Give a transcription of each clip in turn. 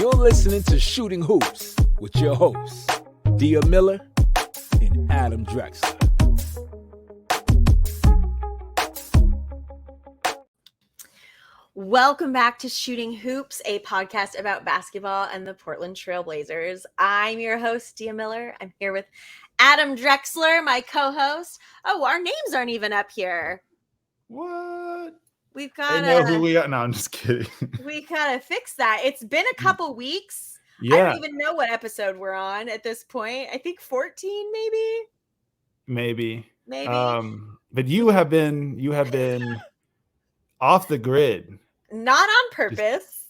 You're listening to Shooting Hoops with your hosts, Dia Miller and Adam Drexler. Welcome back to Shooting Hoops, a podcast about basketball and the Portland Trail Blazers. I'm your host, Dia Miller. I'm here with Adam Drexler, my co-host. Oh, our names aren't even up here. What? We've got I know who we are. No, I'm just kidding. We gotta fix that. It's been a couple weeks. Yeah. I don't even know what episode we're on at this point. I think 14, maybe. But you have been off the grid. Not on purpose.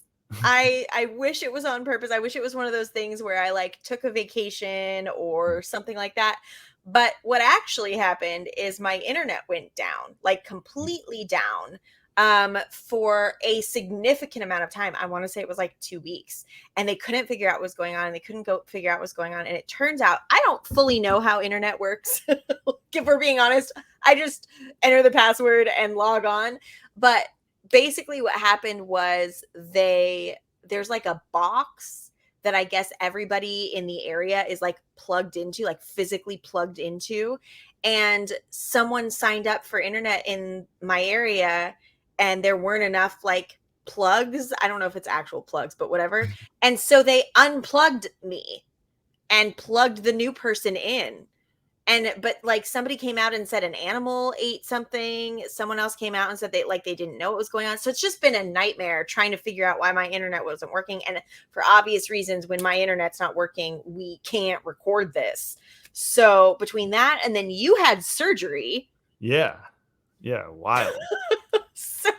I wish it was on purpose. I wish it was one of those things where I took a vacation or something like that. But what actually happened is my internet went down, completely down, for a significant amount of time. I want to say it was 2 weeks, and they couldn't figure out what was going on, and they couldn't figure out what's going on. And it turns out I don't fully know how internet works. If we're being honest, I just enter the password and log on. But basically what happened was there's a box that I guess everybody in the area is plugged into, physically plugged into. And someone signed up for internet in my area and there weren't enough plugs. I don't know if it's actual plugs, but whatever. And so they unplugged me and plugged the new person in. But somebody came out and said an animal ate something. Someone else came out and said they didn't know what was going on. So it's just been a nightmare trying to figure out why my internet wasn't working. And for obvious reasons, when my internet's not working, we can't record this. So between that and then you had surgery. Yeah. Wild. So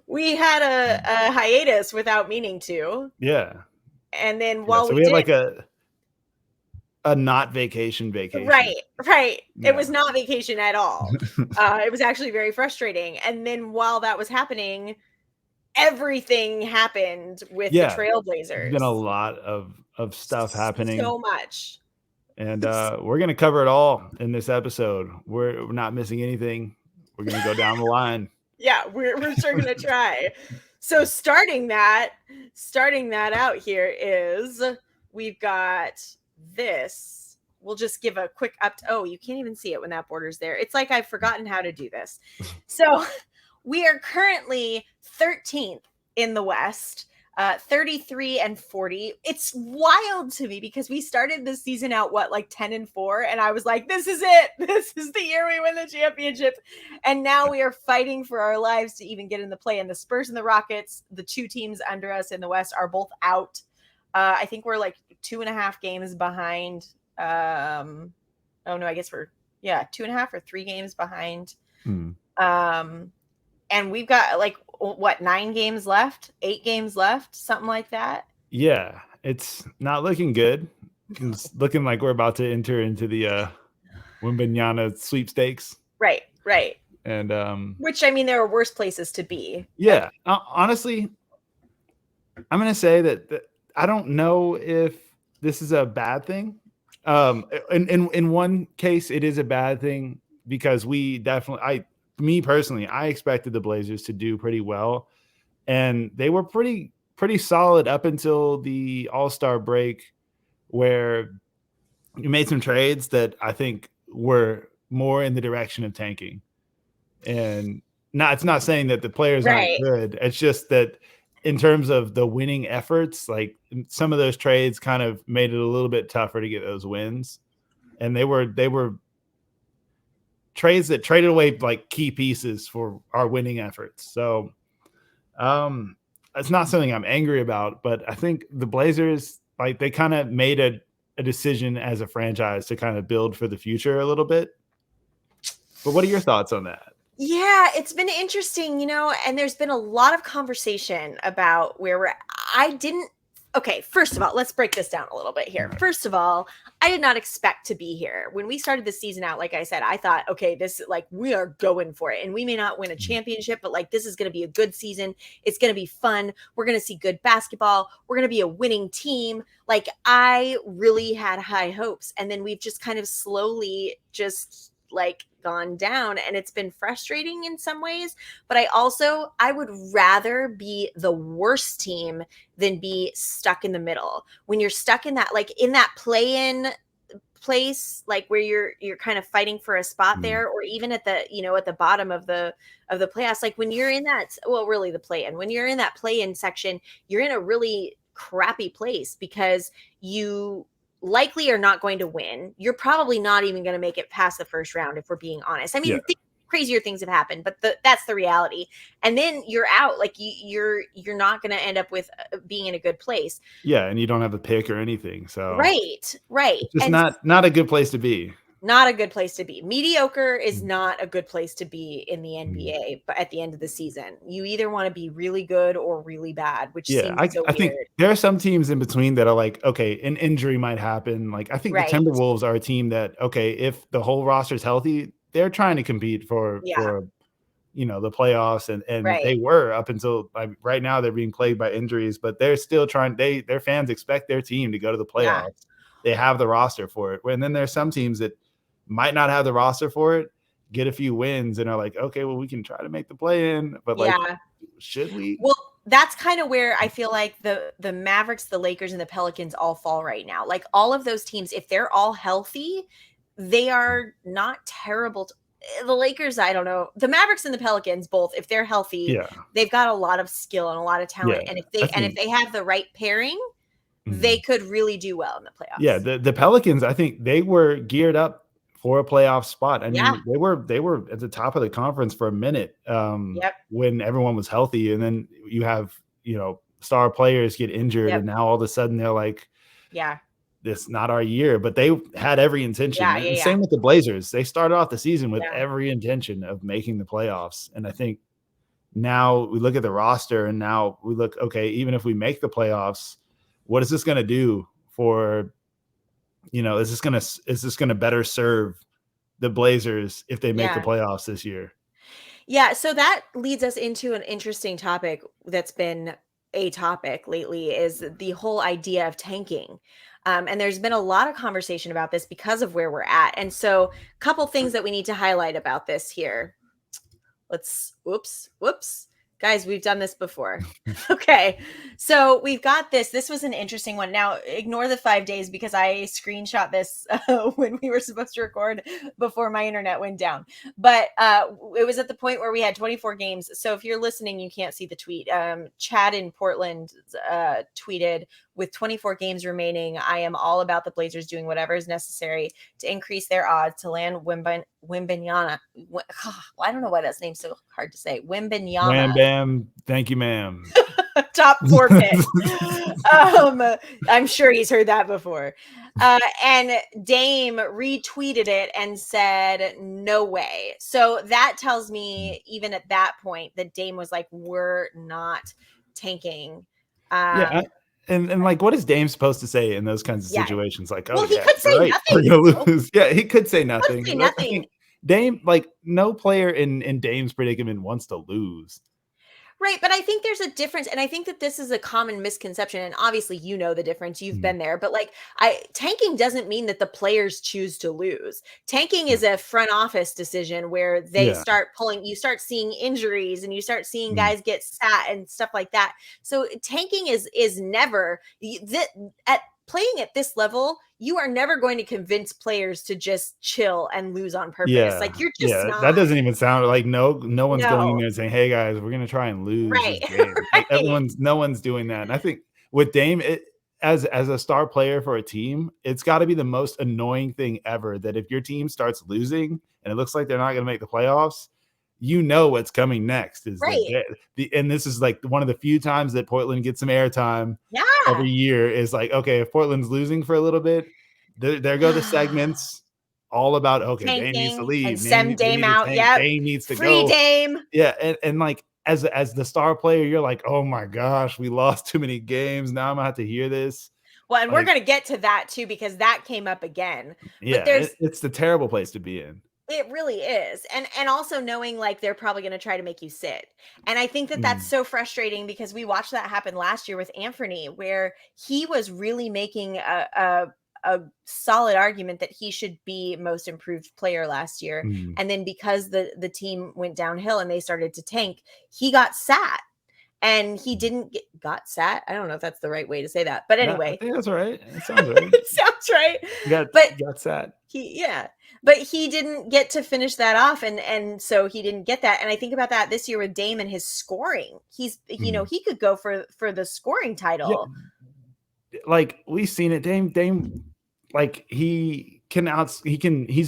we had a hiatus without meaning to. Yeah. And then we had a not vacation. Right. Yeah. It was not vacation at all. It was actually very frustrating. And then while that was happening, everything happened with the Trailblazers. There's been a lot of stuff happening. So much. And we're going to cover it all in this episode. We're not missing anything. We're going to go down the line. Yeah, we're sure going to try. So starting that out here is we've got this. We'll just give a quick Oh, you can't even see it when that border's there. It's like I've forgotten how to do this. So we are currently 13th in the West, 33-40. It's wild to me because we started this season out 10-4, and I was like, this is it. This is the year we win the championship. And now we are fighting for our lives to even get in the play. And the Spurs and the Rockets, the two teams under us in the West, are both out. I think we're 2.5 games behind. I guess we're 2.5 or 3 games behind. And we've got 9 games left, 8 games left, something like that. Yeah, it's not looking good. It's looking like we're about to enter into the Wembanyama sweepstakes. Right. And which, I mean, there are worse places to be. Yeah, honestly, I'm going to say that I don't know if this is a bad thing. In one case, it is a bad thing because me personally, I expected the Blazers to do pretty well, and they were pretty solid up until the All-Star break, where you made some trades that I think were more in the direction of tanking. And it's not saying that the players aren't good. It's just that in terms of the winning efforts, some of those trades kind of made it a little bit tougher to get those wins. And they were trades that traded away key pieces for our winning efforts. So it's not something I'm angry about, but I think the Blazers, they kind of made a decision as a franchise to kind of build for the future a little bit. But what are your thoughts on that? Yeah, it's been interesting, and there's been a lot of conversation about where we're at. Okay, first of all, let's break this down a little bit here. First of all, I did not expect to be here. When we started the season out, like I said, I thought, okay, this we are going for it. And we may not win a championship, but this is going to be a good season. It's going to be fun. We're going to see good basketball. We're going to be a winning team. I really had high hopes. And then we've just kind of slowly just like gone down, and it's been frustrating in some ways. But I would rather be the worst team than be stuck in the middle. When you're stuck in that, like in that play-in place, like where you're kind of fighting for a spot there, or even at the, you know, at the bottom of the playoffs, like when you're in that, well, really the play-in, when you're in that play-in section, you're in a really crappy place because you likely are not going to win. You're probably not even going to make it past the first round, if we're being honest. I mean, crazier things have happened, but that's the reality. And then you're out. Like you're not going to end up with being in a good place. Yeah, and you don't have a pick or anything. So right. It's just not a good place to be. Not a good place to be. Mediocre is not a good place to be in the NBA, but at the end of the season, you either want to be really good or really bad, which seems so I weird. think there are some teams in between that are like, okay, an injury might happen. Like I think the Timberwolves are a team that, okay, if the whole roster is healthy, they're trying to compete for you know, the playoffs, and they were up until right now. They're being plagued by injuries, but they're still trying. Their fans expect their team to go to the playoffs. They have the roster for it. And then there's some teams that might not have the roster for it, get a few wins, and are like, okay, well, we can try to make the play in, but like, should we? Well, that's kind of where I feel like the Mavericks, the Lakers, and the Pelicans all fall right now. Like all of those teams, if they're all healthy, they are not terrible. The Lakers, I don't know. The Mavericks and the Pelicans, both, if they're healthy, they've got a lot of skill and a lot of talent. And if they have the right pairing, they could really do well in the playoffs. Yeah, the Pelicans, I think they were geared up for a playoff spot. I mean, they were at the top of the conference for a minute when everyone was healthy, and then you have, you know, star players get injured, and now all of a sudden they're like, it's not our year. But they had every intention. Same with the Blazers. They started off the season with every intention of making the playoffs, and I think now we look at the roster, and now we look, okay, even if we make the playoffs, what is this going to do for, you know, is this going to better serve the Blazers if they make the playoffs this year? Yeah. So that leads us into an interesting topic that's been a topic lately, is the whole idea of tanking. And there's been a lot of conversation about this because of where we're at. And so a couple things that we need to highlight about this here. Whoops. Guys, we've done this before. Okay. So we've got this. This was an interesting one. Now, ignore the 5 days because I screenshot this when we were supposed to record before my internet went down. But it was at the point where we had 24 games. So if you're listening, you can't see the tweet. Chad in Portland tweeted, with 24 games remaining, I am all about the Blazers doing whatever is necessary to increase their odds to land Wembanyama. I don't know why that name's so hard to say. Wembanyama. Wham bam. Thank you, ma'am. Top 4 pick. I'm sure he's heard that before. And Dame retweeted it and said, no way. So that tells me, even at that point, that Dame was like, we're not tanking. And like, what is Dame supposed to say in those kinds of situations? Like, he could say nothing. We're gonna lose. Yeah, he could say nothing. I think Dame, like, no player in Dame's predicament wants to lose. Right. But I think there's a difference. And I think that this is a common misconception. And obviously, you know the difference. You've been there. But like, tanking doesn't mean that the players choose to lose. Tanking is a front office decision where they start pulling, you start seeing injuries, and you start seeing guys get sat and stuff like that. So tanking is never at playing at this level. You are never going to convince players to just chill and lose on purpose. Yeah. Like, you're just not. That doesn't even sound like no one's going in there and saying, hey guys, we're going to try and lose this game. Like, no one's doing that. And I think with Dame, as a star player for a team, it's got to be the most annoying thing ever that if your team starts losing and it looks like they're not going to make the playoffs, you know what's coming next is and this is like one of the few times that Portland gets some airtime every year, is like, okay, if Portland's losing for a little bit, there go the segments all about, okay, tanking, Dame needs to leave, and send Dame out. Dame needs to free go. Dame. Yeah, and like as the star player, you're like, oh my gosh, we lost too many games. Now I'm gonna have to hear this. Well, and we're gonna get to that too, because that came up again. Yeah, it's the terrible place to be in. It really is. And also knowing like they're probably going to try to make you sit. And I think that that's so frustrating, because we watched that happen last year with Anthony, where he was really making a a solid argument that he should be most improved player last year. Mm. And then because the team went downhill and they started to tank, he got sat. And he didn't got sat. I don't know if that's the right way to say that. But Yeah, I anyway, think that's right. It sounds right. it sounds right. Got sat. But he didn't get to finish that off, and so he didn't get that. And I think about that this year with Dame and his scoring. He's he could go for the scoring title. Yeah. Like we've seen it, Dame, like he's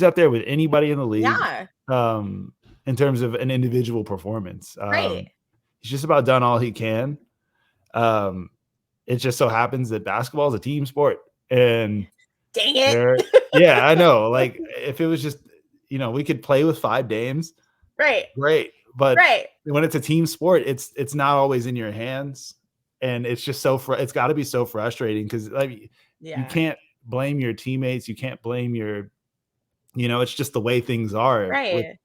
up there with anybody in the league. Yeah. In terms of an individual performance. Right. He's just about done all he can. It just so happens that basketball is a team sport, and dang it. Yeah, I know. Like if it was just, we could play with 5 Dames. Right. Great. But when it's a team sport, it's not always in your hands. And it's just it's got to be so frustrating because you can't blame your teammates. You can't blame it's just the way things are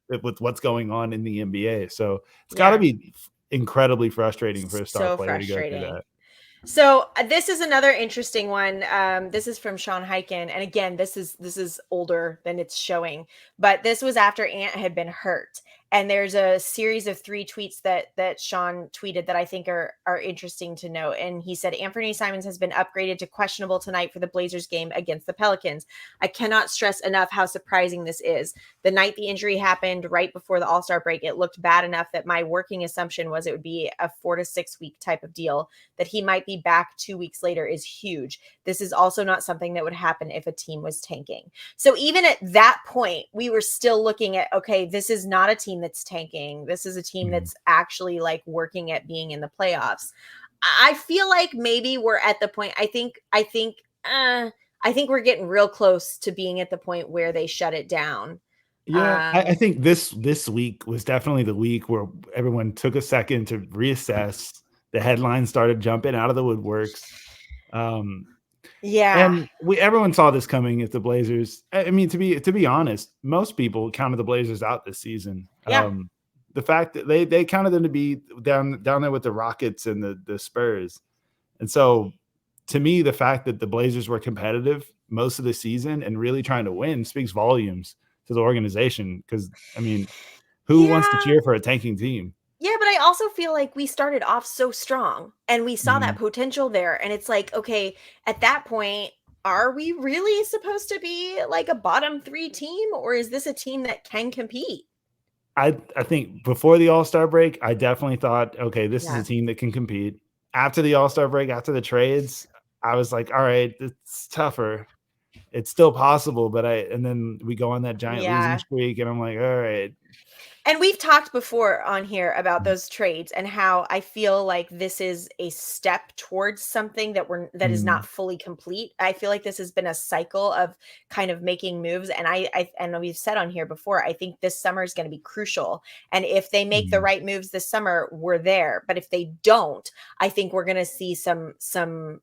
with what's going on in the NBA. So it's got to be incredibly frustrating for a star player to go through that. So this is another interesting one. This is from Sean Hyken. And again, this is older than it's showing, but this was after Ant had been hurt. And there's a series of 3 tweets that Sean tweeted that I think are interesting to note. And he said, Anthony Simons has been upgraded to questionable tonight for the Blazers game against the Pelicans. I cannot stress enough how surprising this is. The night the injury happened right before the All-Star break, it looked bad enough that my working assumption was it would be a 4 to 6 week type of deal. That he might be back 2 weeks later is huge. This is also not something that would happen if a team was tanking. So even at that point, we were still looking at, okay, this is not a team that's tanking. This is a team that's actually like working at being in the playoffs. I feel like maybe we're at the point. I think we're getting real close to being at the point where they shut it down. Yeah, I think this week was definitely the week where everyone took a second to reassess. The headlines started jumping out of the woodworks. And everyone saw this coming. If the Blazers, I mean, to be honest, most people counted the Blazers out this season. Yeah. The fact that they counted them to be down there with the Rockets and the Spurs, and so to me, the fact that the Blazers were competitive most of the season and really trying to win speaks volumes to the organization. Because I mean, who wants to cheer for a tanking team? Yeah, but I also feel like we started off so strong and we saw that potential there. And it's like, okay, at that point, are we really supposed to be like a bottom 3 team, or is this a team that can compete? I think before the All-Star break, I definitely thought, okay, this is a team that can compete. After the All-Star break, after the trades, I was like, all right, it's tougher. It's still possible, but and then we go on that giant losing streak, and I'm like, all right. And we've talked before on here about those trades and how I feel like this is a step towards something that is not fully complete. I feel like this has been a cycle of kind of making moves. And I know we've said on here before, I think this summer is going to be crucial. And if they make the right moves this summer, we're there. But if they don't, I think we're going to see some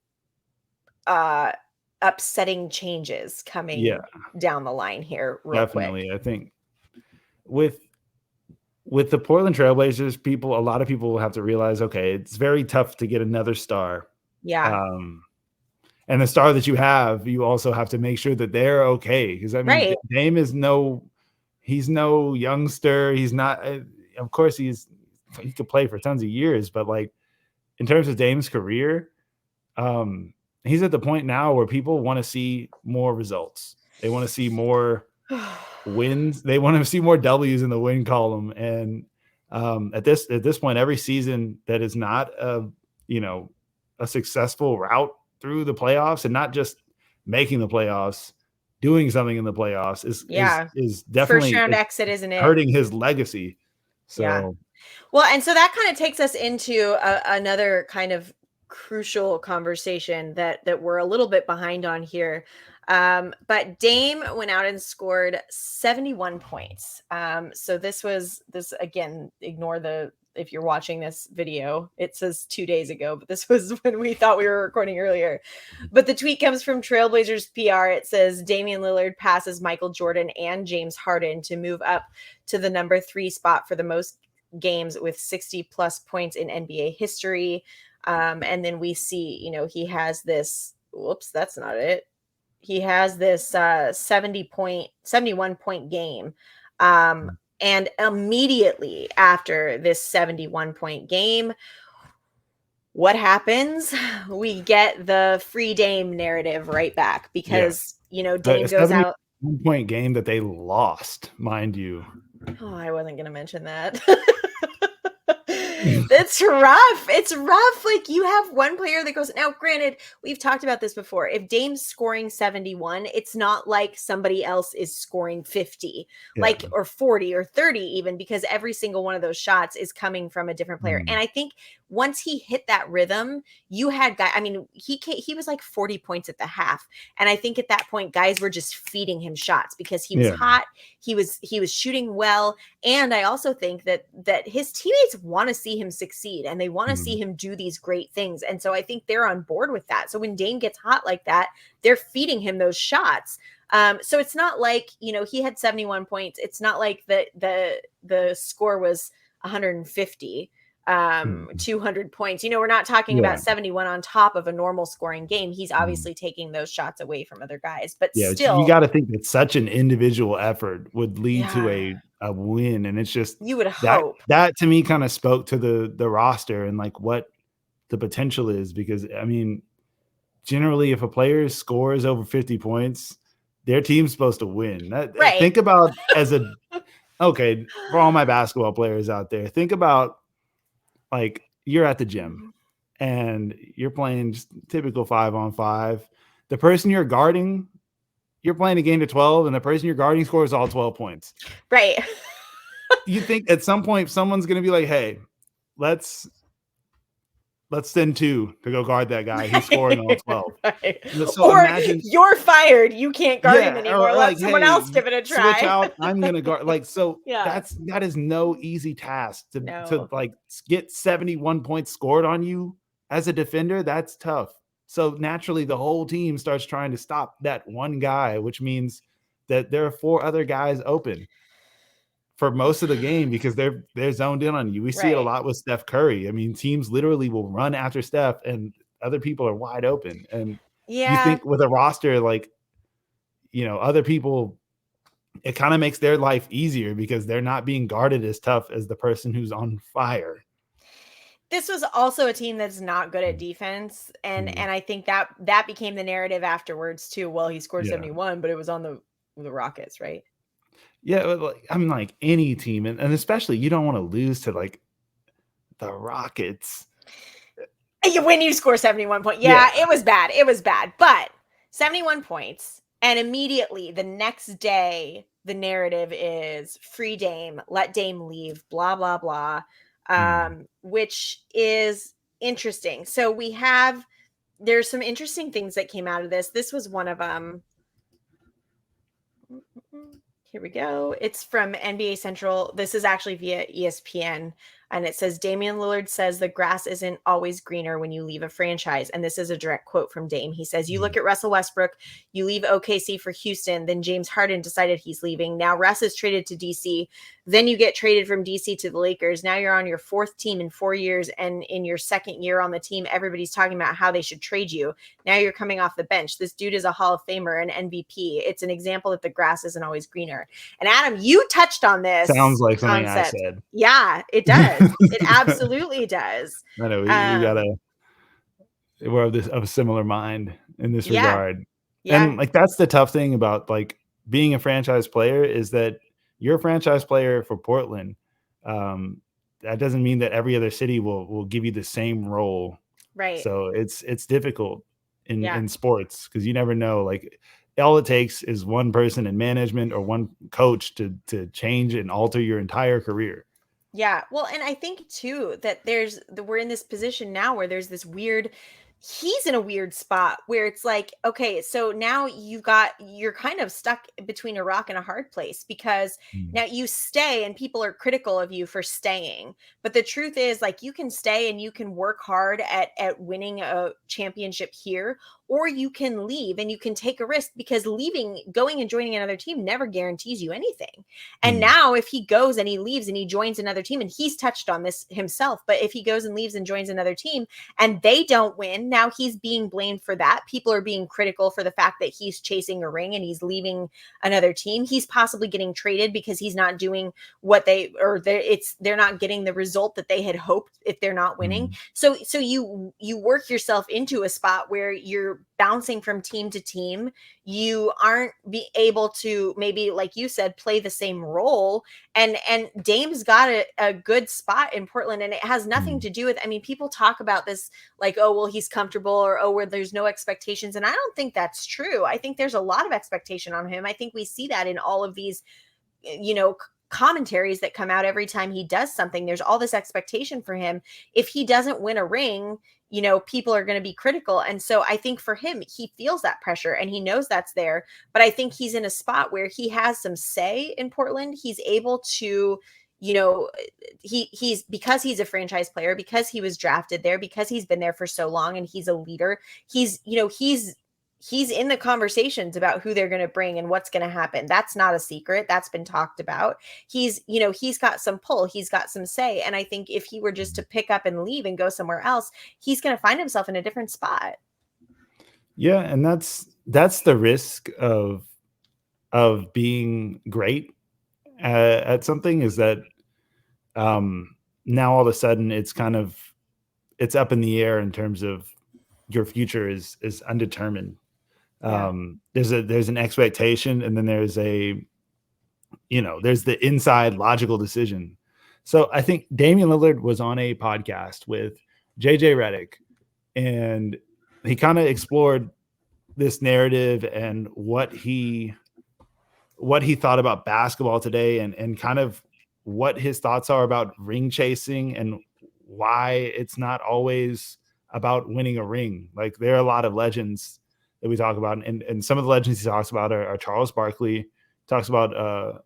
upsetting changes coming down the line here. Definitely. Quick. I think with the Portland Trailblazers, a lot of people will have to realize, okay, it's very tough to get another star. Yeah. And the star that you have, you also have to make sure that they're okay. Because I mean, Dame is he's no youngster. He's not, of course he could play for tons of years, but like in terms of Dame's career, he's at the point now where people want to see more results. They want to see more wins. They want to see more W's in the win column. And at this point, every season that is not a successful route through the playoffs, and not just making the playoffs, doing something in the playoffs is definitely first round exit, isn't it? Hurting his legacy. So well, and so that kind of takes us into another kind of crucial conversation that we're a little bit behind on here. But Dame went out and scored 71 points. So this again, ignore if you're watching this video, it says 2 days ago, but this was when we thought we were recording earlier. But the tweet comes from Trailblazers PR. It says Damian Lillard passes Michael Jordan and James Harden to move up to the number 3 spot for the most games with 60 plus points in NBA history. And then we see, he has this, whoops, that's not it. he has this 71 point game. And immediately after this 71 point game, what happens? We get the free Dame narrative right back because, Dame goes out. 1 point game that they lost, mind you. Oh, I wasn't going to mention that. That's rough. It's rough. Like, you have one player that goes, now granted, we've talked about this before. If Dame's scoring 71, it's not like somebody else is scoring 50, like, or 40 or 30 even, because every single one of those shots is coming from a different player. And I think once he hit that rhythm, you had guys, I mean, he was like 40 points at the half. And I think at that point, guys were just feeding him shots because he was hot. He was shooting well. And I also think that his teammates want to see him succeed and they want to see him do these great things. And so I think they're on board with that. So when Dame gets hot like that, they're feeding him those shots. So it's not like, he had 71 points. It's not like the score was 150. 200 points. We're not talking about 71 on top of a normal scoring game. He's obviously taking those shots away from other guys, but still, you got to think that such an individual effort would lead to a win. And it's just, you would hope that to me kind of spoke to the roster and like what the potential is, because I mean, generally if a player scores over 50 points, their team's supposed to win. Right. Think about okay, for all my basketball players out there, think about, like, you're at the gym and you're playing just typical 5-on-5. The person you're guarding, you're playing a game to 12, and the person you're guarding scores all 12 points. Right. You think at some point someone's going to be like, hey, let's send 2 to go guard that guy. He's scoring all 12. Right. So or imagine, you're fired. You can't guard him anymore. Let someone else give it a try. Switch out. I'm going to guard. Like, so that is no easy task to like get 71 points scored on you as a defender. That's tough. So naturally the whole team starts trying to stop that one guy, which means that there are 4 other guys open for most of the game because they're zoned in on you. We see it a lot with Steph Curry. I mean, teams literally will run after Steph and other people are wide open. And you think with a roster, like, other people, it kind of makes their life easier because they're not being guarded as tough as the person who's on fire. This was also a team that's not good at defense. And I think that became the narrative afterwards too. Well, he scored 71, but it was on the Rockets, right? Yeah, I mean, like any team, and especially you don't want to lose to like the Rockets. When you score 71 points. It was bad. It was bad. But 71 points. And immediately the next day, the narrative is free Dame, let Dame leave, blah, blah, blah, which is interesting. So there's some interesting things that came out of this. This was one of them. Here we go. It's from NBA Central. This is actually via ESPN. And it says, Damian Lillard says the grass isn't always greener when you leave a franchise. And this is a direct quote from Dame. He says, you look at Russell Westbrook, you leave OKC for Houston, then James Harden decided he's leaving. Now Russ is traded to DC. Then you get traded from DC to the Lakers. Now you're on your 4th team in 4 years. And in your 2nd year on the team, everybody's talking about how they should trade you. Now you're coming off the bench. This dude is a Hall of Famer, an MVP. It's an example that the grass isn't always greener. And Adam, you touched on this. Sounds like something I said. Yeah, it does. It absolutely does. I know we're of a similar mind in this regard. Yeah. And like, that's the tough thing about like being a franchise player is that you're a franchise player for Portland. That doesn't mean that every other city will give you the same role. Right. So it's difficult in sports because you never know. Like, all it takes is one person in management or one coach to change and alter your entire career. Yeah. Well, and I think too that we're in this position now where there's this he's in a weird spot where it's like, okay, so now you're kind of stuck between a rock and a hard place because now you stay and people are critical of you for staying. But the truth is, like, you can stay and you can work hard at winning a championship here, or you can leave and you can take a risk, because going and joining another team never guarantees you anything. And now if he goes and he leaves and he joins another team, and he's touched on this himself, but if he goes and leaves and joins another team and they don't win, now he's being blamed for that. People are being critical for the fact that he's chasing a ring and he's leaving another team. He's possibly getting traded because he's not doing what they're not getting the result that they had hoped if they're not winning. So you work yourself into a spot where you're bouncing from team to team. You aren't be able to, maybe like you said, play the same role. And Dame's got a good spot in Portland, and it has nothing to do with, I mean, people talk about this like, oh, well, he's comfortable, or, oh, where there's no expectations. And I don't think that's true. I think there's a lot of expectation on him. I think we see that in all of these, commentaries that come out every time he does something. There's all this expectation for him. If he doesn't win a ring, people are going to be critical. And so I think for him, he feels that pressure and he knows that's there. But I think he's in a spot where he has some say in Portland. He's able to, he's because he's a franchise player, because he was drafted there, because he's been there for so long and he's a leader. He's in the conversations about who they're going to bring and what's going to happen. That's not a secret. That's been talked about. He's got some pull. He's got some say. And I think if he were just to pick up and leave and go somewhere else, he's going to find himself in a different spot. Yeah. And that's the risk of being great at something, is that now all of a sudden it's up in the air in terms of your future is undetermined. There's an expectation, and then there's the inside logical decision. So I think Damian Lillard was on a podcast with JJ Redick, and he kind of explored this narrative and what he thought about basketball today, and kind of what his thoughts are about ring chasing and why it's not always about winning a ring. Like, there are a lot of legends that we talk about, and some of the legends he talks about are Charles Barkley, talks about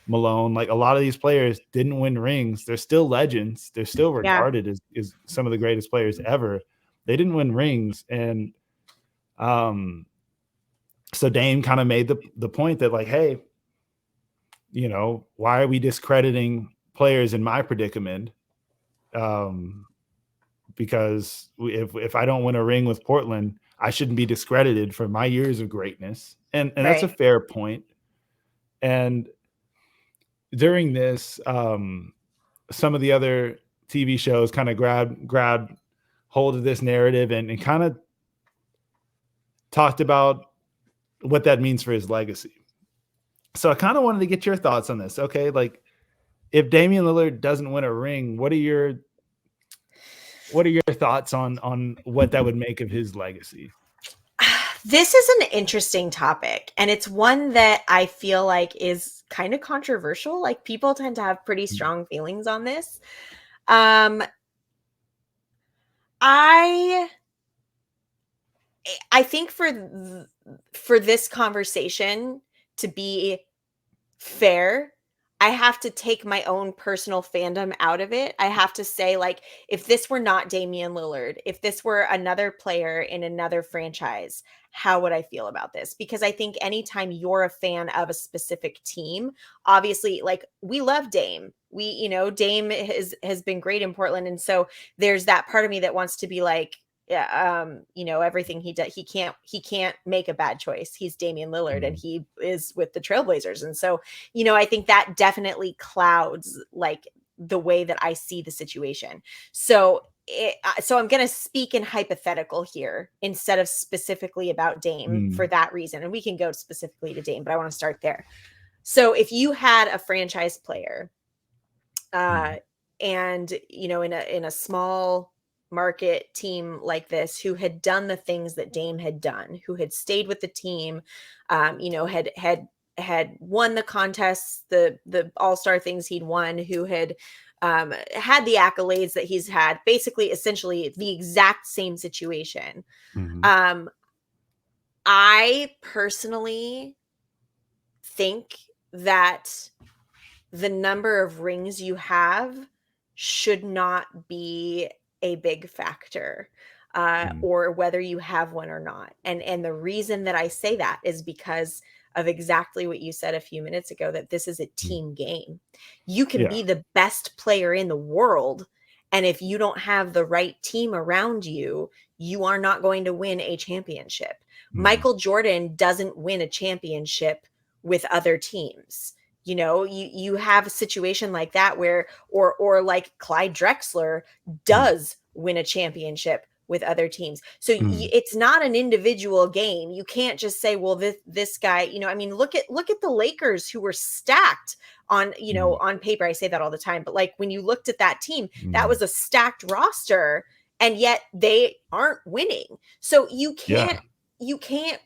Malone. Like, a lot of these players didn't win rings. They're still legends. They're still regarded as some of the greatest players ever. They didn't win rings. And so Dame kind of made the point that, like, hey, why are we discrediting players in my predicament? Because if I don't win a ring with Portland, I shouldn't be discredited for my years of greatness. And that's a fair point. And during this, some of the other TV shows kind of grabbed hold of this narrative and kind of talked about what that means for his legacy. So I kind of wanted to get your thoughts on this. Okay, like, if Damian Lillard doesn't win a ring, what are your thoughts on what that would make of his legacy? This is an interesting topic, and it's one that I feel like is kind of controversial. Like, people tend to have pretty strong feelings on this. I think for this conversation to be fair, I have to take my own personal fandom out of it. I have to say, like, if this were not Damian Lillard, if this were another player in another franchise, how would I feel about this? Because I think anytime you're a fan of a specific team, obviously, like, we love Dame. Dame has been great in Portland. And so there's that part of me that wants to be like, everything he does, he can't make a bad choice. He's Damian Lillard and he is with the Trailblazers. And so, I think that definitely clouds like the way that I see the situation. So I'm going to speak in hypothetical here instead of specifically about Dame for that reason. And we can go specifically to Dame, but I want to start there. So if you had a franchise player, and in a small market team like this, who had done the things that Dame had done, who had stayed with the team, had won the contests, the all-star things he'd won, who had had the accolades that he's had, basically essentially the exact same situation. I personally think that the number of rings you have should not be a big factor, or whether you have one or not. And the reason that I say that is because of exactly what you said a few minutes ago, that this is a team game. You can be the best player in the world, and if you don't have the right team around you, you are not going to win a championship. Michael Jordan doesn't win a championship with other teams. You know, you have a situation like that where, or like Clyde Drexler does win a championship with other teams. So it's not an individual game. You can't just say, well, this guy, you know, I mean, look at the Lakers, who were stacked on, you know, on paper. I say that all the time, but like when you looked at that team, that was a stacked roster, and yet they aren't winning. So you can't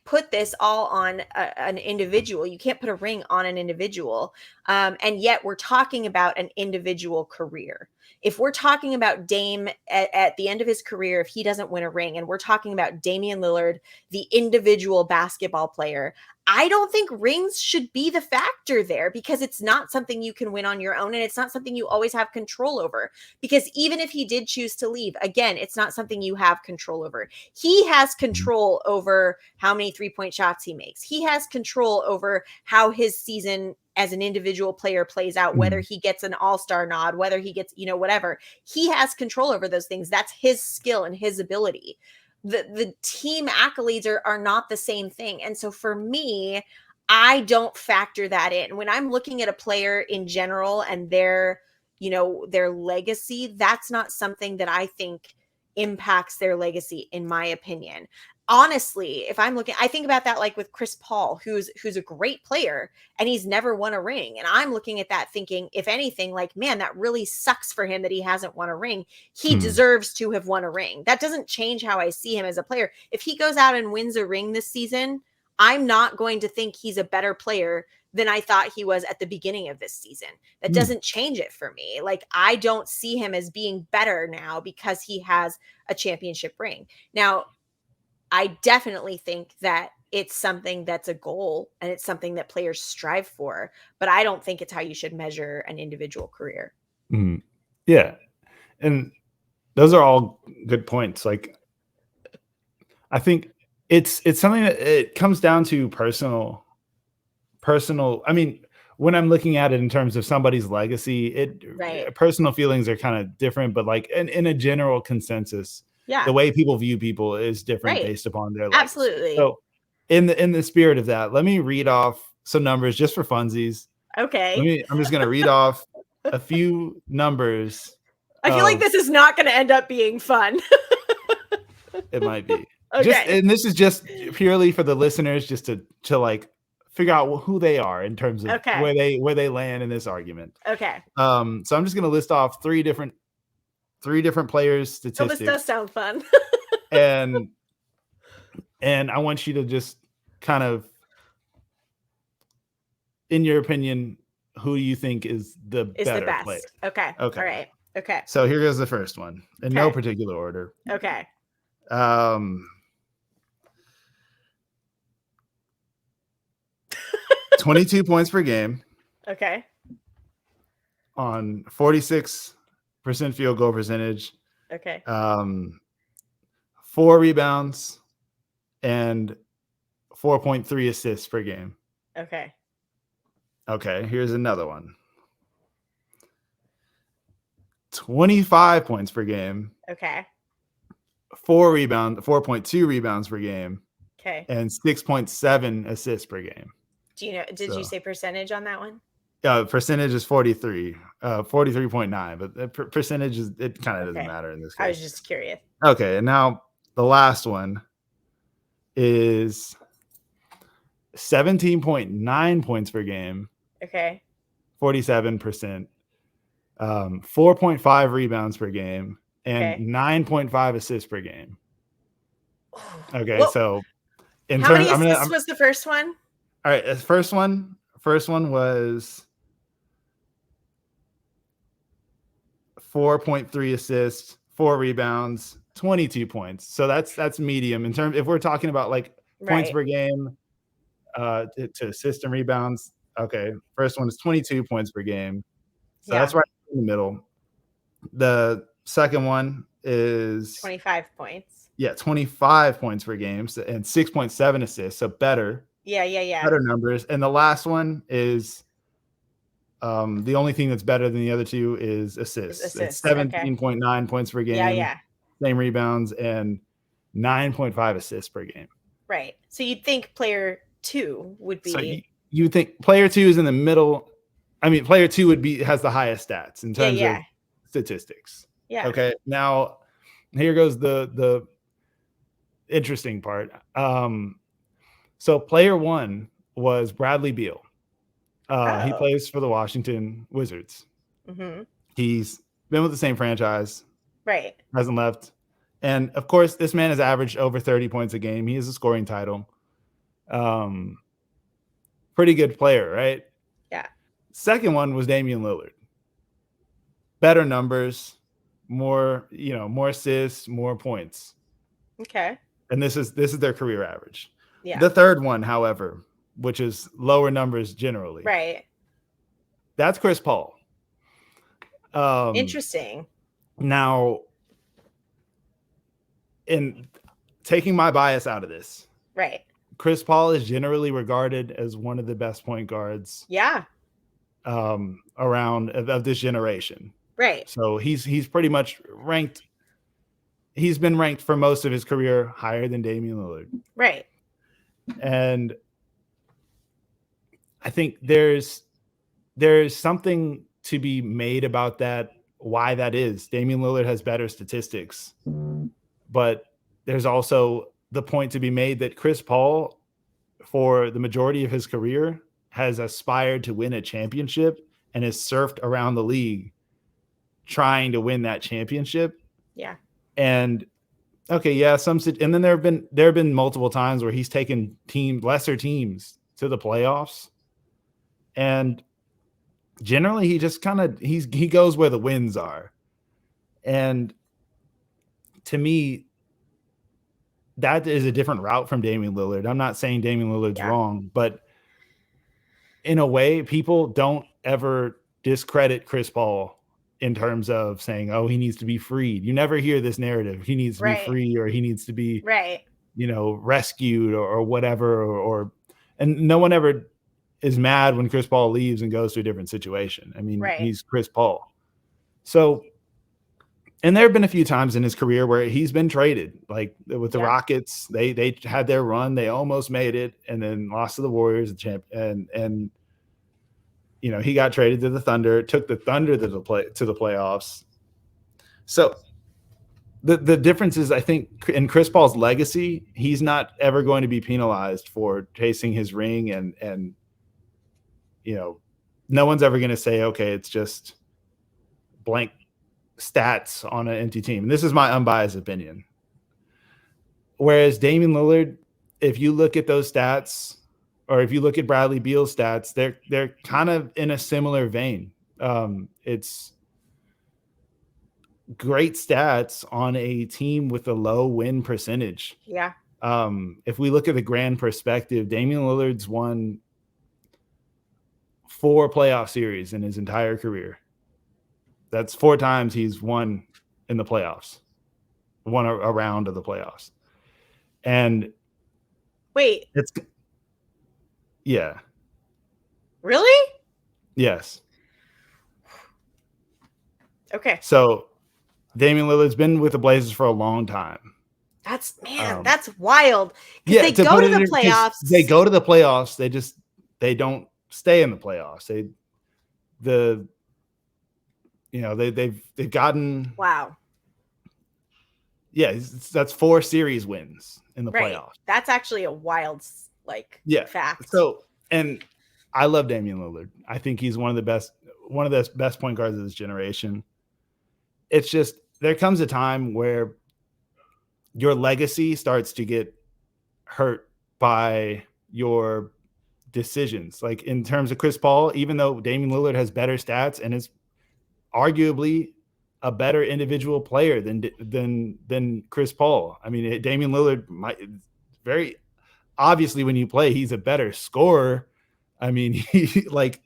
put this all on an individual. You can't put a ring on an individual. And yet we're talking about an individual career. If we're talking about Dame at the end of his career, if he doesn't win a ring, and we're talking about Damian Lillard, the individual basketball player, I don't think rings should be the factor there, because it's not something you can win on your own, and it's not something you always have control over. Because even if he did choose to leave, again, it's not something you have control over. He has control over how many 3-point shots he makes. He has control over how his season as an individual player plays out, whether he gets an all-star nod, whether he gets, you know, whatever. He has control over those things. That's his skill and his ability. The team accolades are not the same thing. And so for me, I don't factor that in. When I'm looking at a player in general and their, you know, their legacy, that's not something that I think impacts their legacy, in my opinion. Honestly, if I'm looking, I think about that like with Chris Paul, who's a great player and he's never won a ring. And I'm looking at that thinking, if anything, like, man, that really sucks for him that he hasn't won a ring. He deserves to have won a ring. That doesn't change how I see him as a player. If he goes out and wins a ring this season, I'm not going to think he's a better player than I thought he was at the beginning of this season. That doesn't change it for me. Like, I don't see him as being better now because he has a championship ring. Now, I definitely think that it's something that's a goal and it's something that players strive for, but I don't think it's how you should measure an individual career. Yeah. And those are all good points. Like, I think it's something that it comes down to personal. I mean, when I'm looking at it in terms of somebody's legacy, personal feelings are kind of different, but like in a general consensus, the way people view people is different based upon their legacy. Absolutely. So in the spirit of that, let me read off some numbers just for funsies. Okay. I'm just going to read off a few numbers. I feel like this is not going to end up being fun. It might be. Okay. And this is just purely for the listeners, just to like figure out who they are in terms of where they land in this argument. Okay. So I'm just going to list off three different players' statistics. So this does sound fun. and I want you to just kind of, in your opinion, who do you think is the better best player? Okay. All right. Okay. So here goes the first one in no particular order. Okay. 22 points per game. Okay. On 46% field goal percentage. Okay. 4 rebounds and 4.3 assists per game. Okay. Okay, here's another one. 25 points per game. Okay. 4.2 rebounds per game. Okay. And 6.7 assists per game. Do you know, did you say percentage on that one? Percentage is 43.9, but the percentage is, it kind of doesn't matter in this case. I was just curious. Okay, and now the last one is 17.9 points per game. Okay. 47%. 4.5 rebounds per game and 9.5 assists per game. Okay, well, so in how many assists was the first one? All right, the first one was 4.3 assists, 4 rebounds, 22 points. So that's medium in terms, if we're talking about like points per game to assist and rebounds. Okay, first one is 22 points per game. So that's right in the middle. The second one is 25 points. 25 points per game and 6.7 assists, so better. Yeah. Better numbers. And the last one is the only thing that's better than the other two is assists. It's 17.9 points per game. Yeah. Same rebounds and 9.5 assists per game. Right. So you'd think player 2 would be. So you would think player 2 is in the middle. I mean, player 2 has the highest stats in terms of statistics. Yeah. Okay. Now here goes the interesting part. So player 1 was Bradley Beal. He plays for the Washington Wizards. Mm-hmm. He's been with the same franchise. Right. Hasn't left. And of course, this man has averaged over 30 points a game. He has a scoring title. Pretty good player, right? Yeah. Second one was Damian Lillard. Better numbers, more assists, more points. Okay. And this is their career average. Yeah. The third one, however, which is lower numbers generally. Right. That's Chris Paul. Interesting. Now, in taking my bias out of this, right, Chris Paul is generally regarded as one of the best point guards. Yeah. Around of this generation. Right. So he's pretty much ranked. He's been ranked for most of his career higher than Damian Lillard. Right. And I think there's something to be made about that, why that is. Damian Lillard has better statistics, but there's also the point to be made that Chris Paul, for the majority of his career, has aspired to win a championship and has surfed around the league trying to win that championship. Yeah. And okay, yeah, and then there have been multiple times where he's taken lesser teams to the playoffs. And generally he just he goes where the wins are. And to me, that is a different route from Damian Lillard. I'm not saying Damian Lillard's wrong, but in a way, people don't ever discredit Chris Paul in terms of saying, oh, he needs to be freed. You never hear this narrative. He needs to be free, or he needs to be, rescued or whatever, and no one ever is mad when Chris Paul leaves and goes to a different situation. I mean, he's Chris Paul. So, and there have been a few times in his career where he's been traded, like with the Rockets. They had their run, they almost made it, and then lost to the Warriors, and he got traded to the Thunder, took the Thunder to the playoffs. So the difference is, I think, in Chris Paul's legacy, he's not ever going to be penalized for chasing his ring, and no one's ever going to say, okay, it's just blank stats on an empty team. And this is my unbiased opinion. Whereas Damian Lillard, if you look at those stats, or if you look at Bradley Beal's stats, they're kind of in a similar vein. It's great stats on a team with a low win percentage. Yeah. If we look at the grand perspective, Damian Lillard's won 4 playoff series in his entire career. That's 4 times he's won in the playoffs, won a round of the playoffs. And wait, yeah. Really? Yes. Okay. So Damian Lillard's been with the Blazers for a long time. That's wild. Yeah, they go to the playoffs. They go to the playoffs. They don't stay in the playoffs. They've gotten Yeah, that's 4 series wins in the playoffs. That's actually a wild fact. So, and I love Damian Lillard. I think he's one of the best point guards of this generation. It's just there comes a time where your legacy starts to get hurt by your decisions. Like in terms of Chris Paul, even though Damian Lillard has better stats and is arguably a better individual player than Chris Paul. I mean, Damian Lillard very obviously when you play, he's a better scorer. I mean,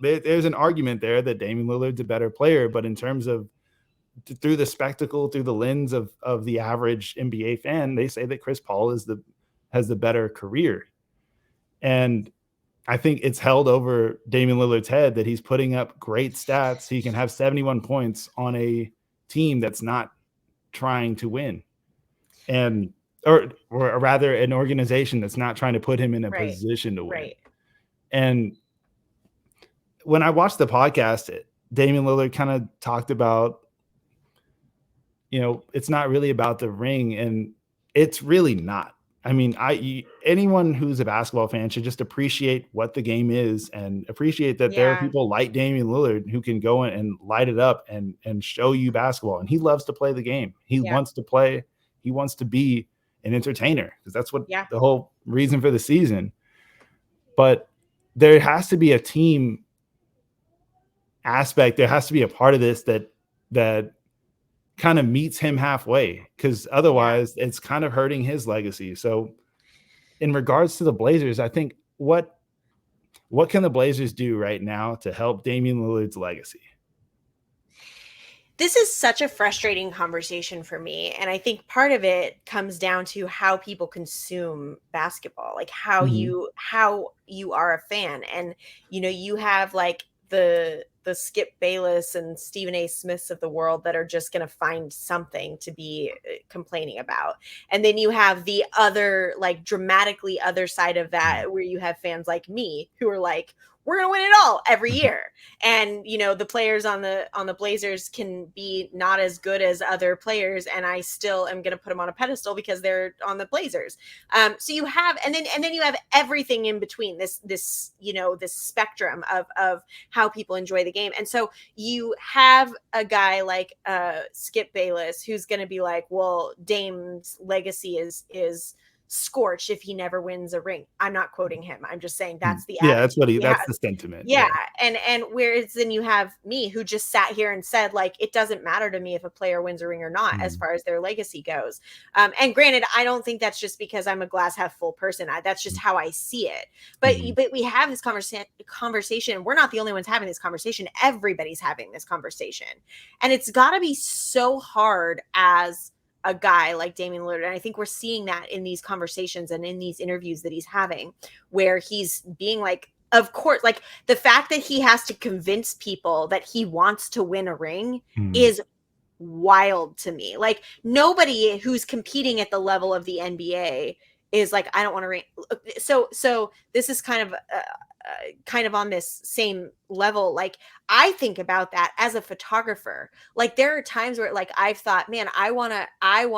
there's an argument there that Damian Lillard's a better player, but in terms of through the spectacle, through the lens of the average NBA fan, they say that Chris Paul has the better career. And I think it's held over Damian Lillard's head that he's putting up great stats. He can have 71 points on a team that's not trying to win. Or rather an organization that's not trying to put him in a position to win. Right. And when I watched the podcast, Damian Lillard kind of talked about, it's not really about the ring, and it's really not. I mean, anyone who's a basketball fan should just appreciate what the game is and appreciate that there are people like Damian Lillard who can go in and light it up and show you basketball. And he loves to play the game. He wants to play. He wants to be an entertainer, because that's what the whole reason for the season. But there has to be a team aspect. There has to be a part of this that kind of meets him halfway, because otherwise it's kind of hurting his legacy. So in regards to the Blazers, I think what can the Blazers do right now to help Damian Lillard's legacy? This is such a frustrating conversation for me. And I think part of it comes down to how people consume basketball, like how you are a fan. And, you have like the Skip Bayless and Stephen A. Smiths of the world that are just going to find something to be complaining about. And then you have the other, like dramatically other side of that, where you have fans like me who are like, we're going to win it all every year. And, the players on the Blazers can be not as good as other players, and I still am going to put them on a pedestal because they're on the Blazers. So you have, and then you have everything in between this spectrum of how people enjoy the game. And so you have a guy like Skip Bayless who's going to be like, well, Dame's legacy is scorched if he never wins a ring. I'm not quoting him. I'm just saying that's the that's what that's the sentiment. Yeah. And whereas then you have me who just sat here and said, like, it doesn't matter to me if a player wins a ring or not as far as their legacy goes. And granted, I don't think that's just because I'm a glass half full person. That's just how I see it. But we have this conversation. We're not the only ones having this conversation. Everybody's having this conversation. And it's got to be so hard as a guy like Damian Lillard. And I think we're seeing that in these conversations and in these interviews that he's having, where he's being like, of course, like the fact that he has to convince people that he wants to win a ring is wild to me. Like nobody who's competing at the level of the NBA is like, I don't want to ring. So this is kind of on this same level. Like I think about that as a photographer. Like there are times where like I've thought, man, I want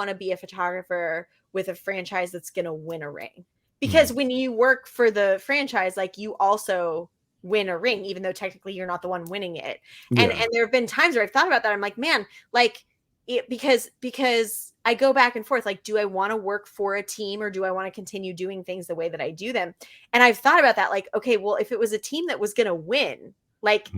to be a photographer with a franchise that's going to win a ring, because when you work for the franchise, like you also win a ring, even though technically you're not the one winning it. And there have been times where I've thought about that. I'm like, man, like it, because I go back and forth. Like, do I want to work for a team, or do I want to continue doing things the way that I do them? And I've thought about that. Like, okay, well, if it was a team that was going to win, like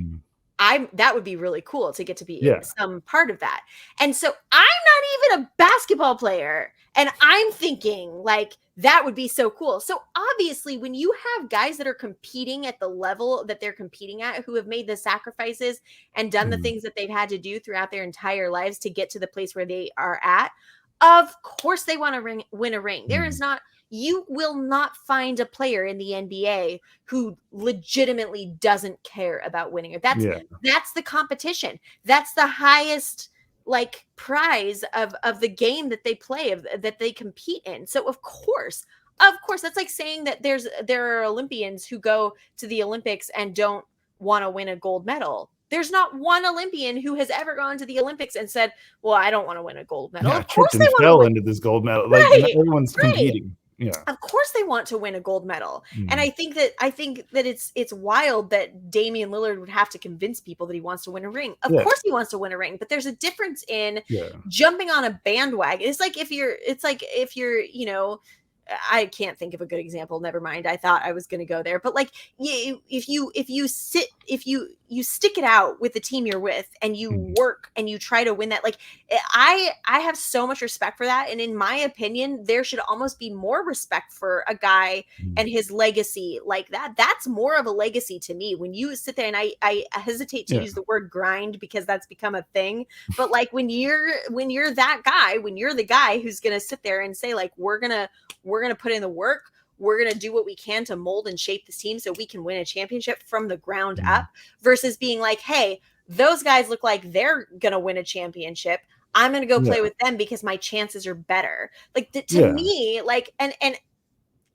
that would be really cool to get to be some part of that. And so I'm not even a basketball player, and I'm thinking like that would be so cool. So obviously when you have guys that are competing at the level that they're competing at, who have made the sacrifices and done the things that they've had to do throughout their entire lives to get to the place where they are at, of course they want to win a ring. There is not, you will not find a player in the NBA who legitimately doesn't care about winning it. That's the competition. That's the highest like prize of the game that they play, that they compete in. So of course, that's like saying that there are Olympians who go to the Olympics and don't want to win a gold medal. There's not one Olympian who has ever gone to the Olympics and said, well, I don't want to win a gold medal. Yeah, of course they fell into this gold medal. Like everyone's competing. Yeah. Of course they want to win a gold medal. And I think that it's wild that Damian Lillard would have to convince people that he wants to win a ring. Of course he wants to win a ring, but there's a difference in jumping on a bandwagon. It's like if you're, I can't think of a good example. Never mind. I thought I was going to go there, but like if you stick it out with the team you're with and you work and you try to win that, like I have so much respect for that. And in my opinion, there should almost be more respect for a guy and his legacy like that. That's more of a legacy to me. When you sit there, and I hesitate to use the word grind because that's become a thing, but like when you're that guy, when you're the guy who's going to sit there and say like, we're going to put in the work. We're going to do what we can to mold and shape this team so we can win a championship from the ground up, versus being like, hey, those guys look like they're going to win a championship. I'm going to go play with them because my chances are better. Like to me, like, and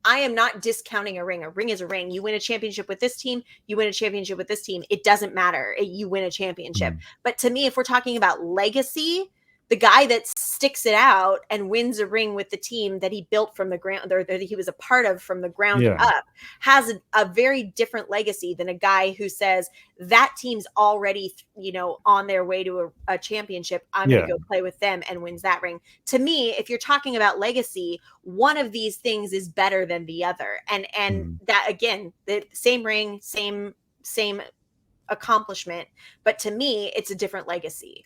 I am not discounting a ring. A ring is a ring. You win a championship with this team. You win a championship with this team. It doesn't matter. You win a championship. But to me, if we're talking about legacy, the guy that sticks it out and wins a ring with the team that he built from the ground, or that he was a part of from the ground up, has a very different legacy than a guy who says that team's already, on their way to a championship. I'm going to go play with them and wins that ring. To me, if you're talking about legacy, one of these things is better than the other. And that, again, the same ring, same accomplishment. But to me, it's a different legacy.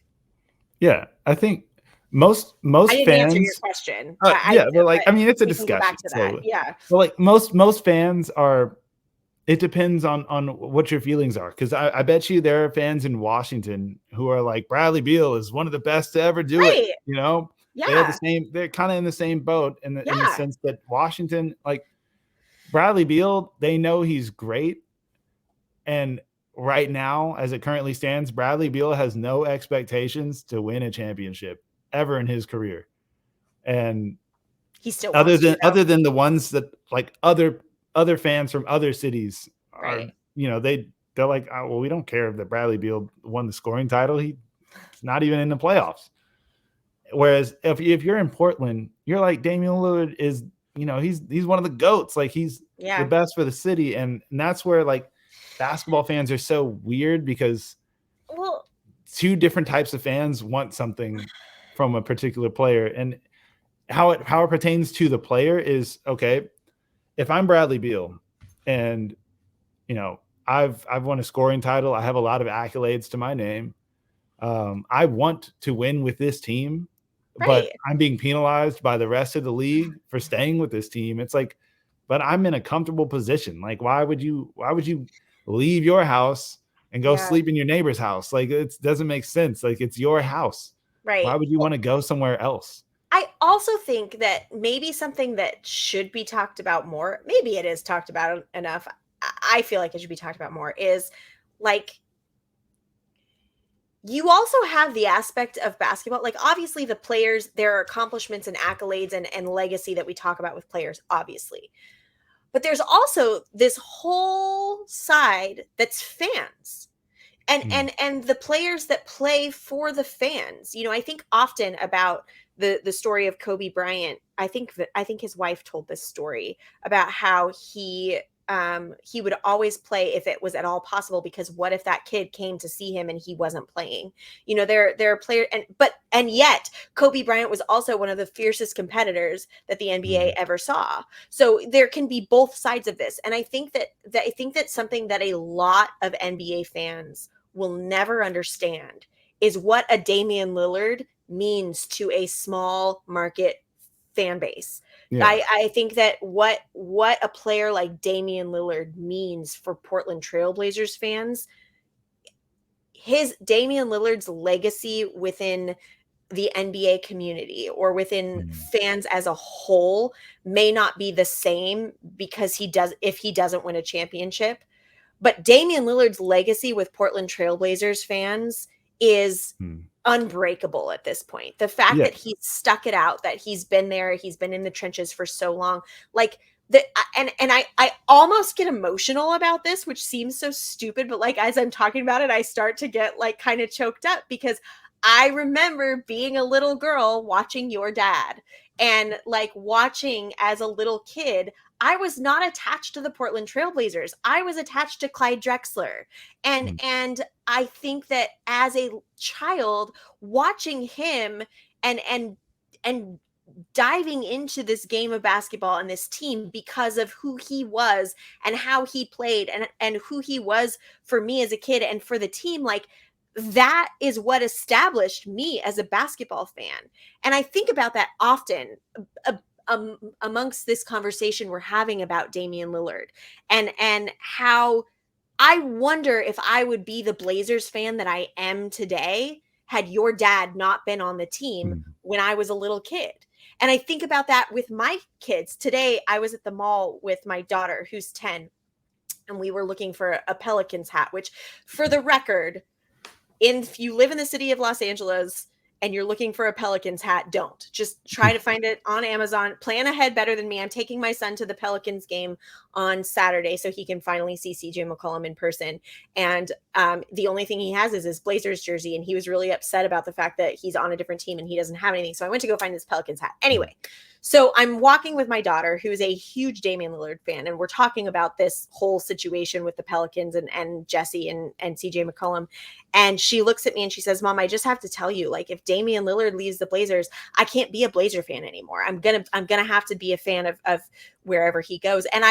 Yeah, I think most I didn't fans answer your question. but like, I mean, it's a discussion. Back to that. Yeah. But like most fans are, it depends on what your feelings are. Because I bet you there are fans in Washington who are like, Bradley Beal is one of the best to ever do it. Yeah. They're kind of in the same boat in the sense that Washington, like Bradley Beal, they know he's great, and right now, as it currently stands, Bradley Beal has no expectations to win a championship ever in his career. And he still other than the ones that like other fans from other cities are, they're like, oh, well, we don't care if that Bradley Beal won the scoring title. He's not even in the playoffs. Whereas if you're in Portland, you're like, Damian Lillard is, he's one of the GOATs. Like he's the best for the city. And that's where like basketball fans are so weird, because two different types of fans want something from a particular player. And how it pertains to the player is, okay, if I'm Bradley Beal and I've won a scoring title, I have a lot of accolades to my name, I want to win with this team, but I'm being penalized by the rest of the league for staying with this team. It's like, but I'm in a comfortable position. Like, why would you leave your house and go sleep in your neighbor's house? Like, it doesn't make sense. Like, it's your house. Right. Why would you want to go somewhere else? I also think that maybe something that should be talked about more, maybe it is talked about enough, I feel like it should be talked about more, is like, you also have the aspect of basketball. Like, obviously the players, there are accomplishments and accolades and legacy that we talk about with players, obviously. But there's also this whole side that's fans and the players that play for the fans. I think often about the story of Kobe Bryant. I think his wife told this story about how he would always play if it was at all possible, because what if that kid came to see him and he wasn't playing? There are players, and yet Kobe Bryant was also one of the fiercest competitors that the NBA ever saw. So there can be both sides of this. And I think that something that a lot of NBA fans will never understand is what a Damian Lillard means to a small market fan base. Yeah. I think that what a player like Damian Lillard means for Portland Trailblazers fans, Damian Lillard's legacy within the NBA community or within fans as a whole may not be the same because if he doesn't win a championship. But Damian Lillard's legacy with Portland Trailblazers fans is unbreakable at this point. The fact that he's stuck it out, that he's been there, he's been in the trenches for so long, like I almost get emotional about this, which seems so stupid, but like as I'm talking about it, I start to get like kind of choked up, because I remember being a little girl watching your dad, and like watching as a little kid, I was not attached to the Portland Trailblazers. I was attached to Clyde Drexler. And I think that as a child watching him and diving into this game of basketball and this team because of who he was and how he played and who he was for me as a kid and for the team. Like, that is what established me as a basketball fan. And I think about that often amongst this conversation we're having about Damian Lillard and how I wonder if I would be the Blazers fan that I am today had your dad not been on the team when I was a little kid. And I think about that with my kids. Today, I was at the mall with my daughter, who's 10, and we were looking for a Pelicans hat, which, for the record, if you live in the city of Los Angeles and you're looking for a Pelicans hat, don't. Just try to find it on Amazon. Plan ahead better than me. I'm taking my son to the Pelicans game on Saturday so he can finally see CJ McCollum in person. And the only thing he has is his Blazers jersey. And he was really upset about the fact that he's on a different team and he doesn't have anything. So I went to go find this Pelicans hat. Anyway, so I'm walking with my daughter, who is a huge Damian Lillard fan, and we're talking about this whole situation with the Pelicans and Jesse and CJ McCollum. And she looks at me and she says, "Mom, I just have to tell you, like, if Damian Lillard leaves the Blazers, I can't be a Blazer fan anymore. I'm gonna have to be a fan of wherever he goes." And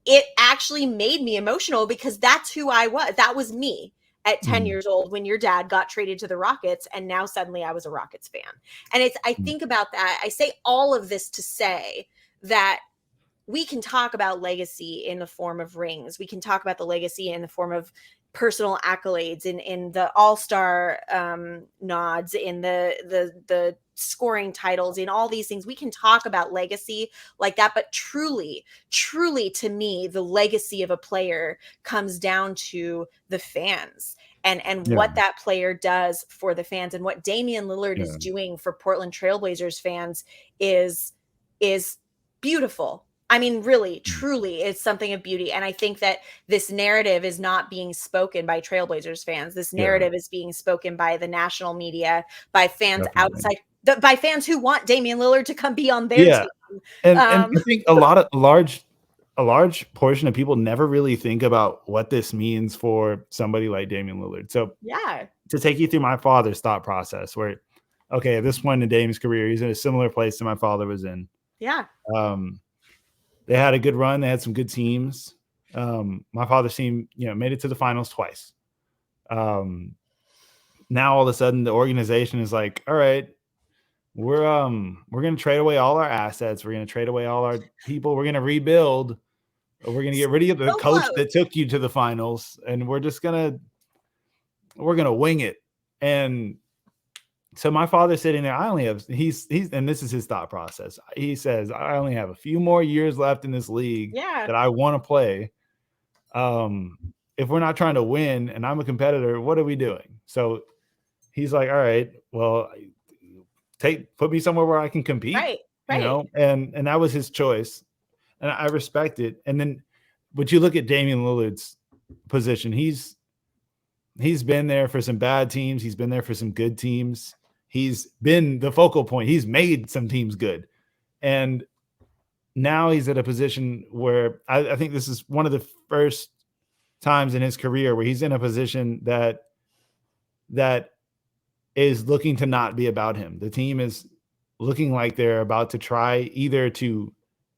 it actually made me emotional because that's who I was. That was me at 10 years old when your dad got traded to the Rockets, and now suddenly I was a Rockets fan. And I think about that. I say all of this to say that we can talk about legacy in the form of rings. We can talk about the legacy in the form of personal accolades, in the all-star nods, in the scoring titles, in all these things. We can talk about legacy like that, but truly to me, the legacy of a player comes down to the fans and what that player does for the fans. And what Damian Lillard is doing for Portland Trailblazers fans is beautiful. I mean, really, truly, it's something of beauty. And I think that this narrative is not being spoken by Trailblazers fans. This narrative is being spoken by the national media, by fans outside, by fans who want Damian Lillard to come be on their team. And I think a large portion of people never really think about what this means for somebody like Damian Lillard. So to take you through my father's thought process, where, okay, at this point in Dame's career, he's in a similar place to my father was in. They had a good run. They had some good teams. My father's team, made it to the finals twice. Now all of a sudden the organization is like, all right, we're going to trade away all our assets. We're going to trade away all our people. We're going to rebuild. We're going to get rid of the coach that took you to the finals, and we're going to wing it. And so my father's sitting there. He's and this is his thought process. He says, I only have a few more years left in this league that I want to play. If we're not trying to win and I'm a competitor, what are we doing? So he's like, all right, well, put me somewhere where I can compete. Right. And that was his choice. And I respect it. And then, but you look at Damian Lillard's position. He's been there for some bad teams. He's been there for some good teams. He's been the focal point. He's made some teams good. And now he's at a position where I think this is one of the first times in his career where he's in a position that is looking to not be about him. The team is looking like they're about to try either to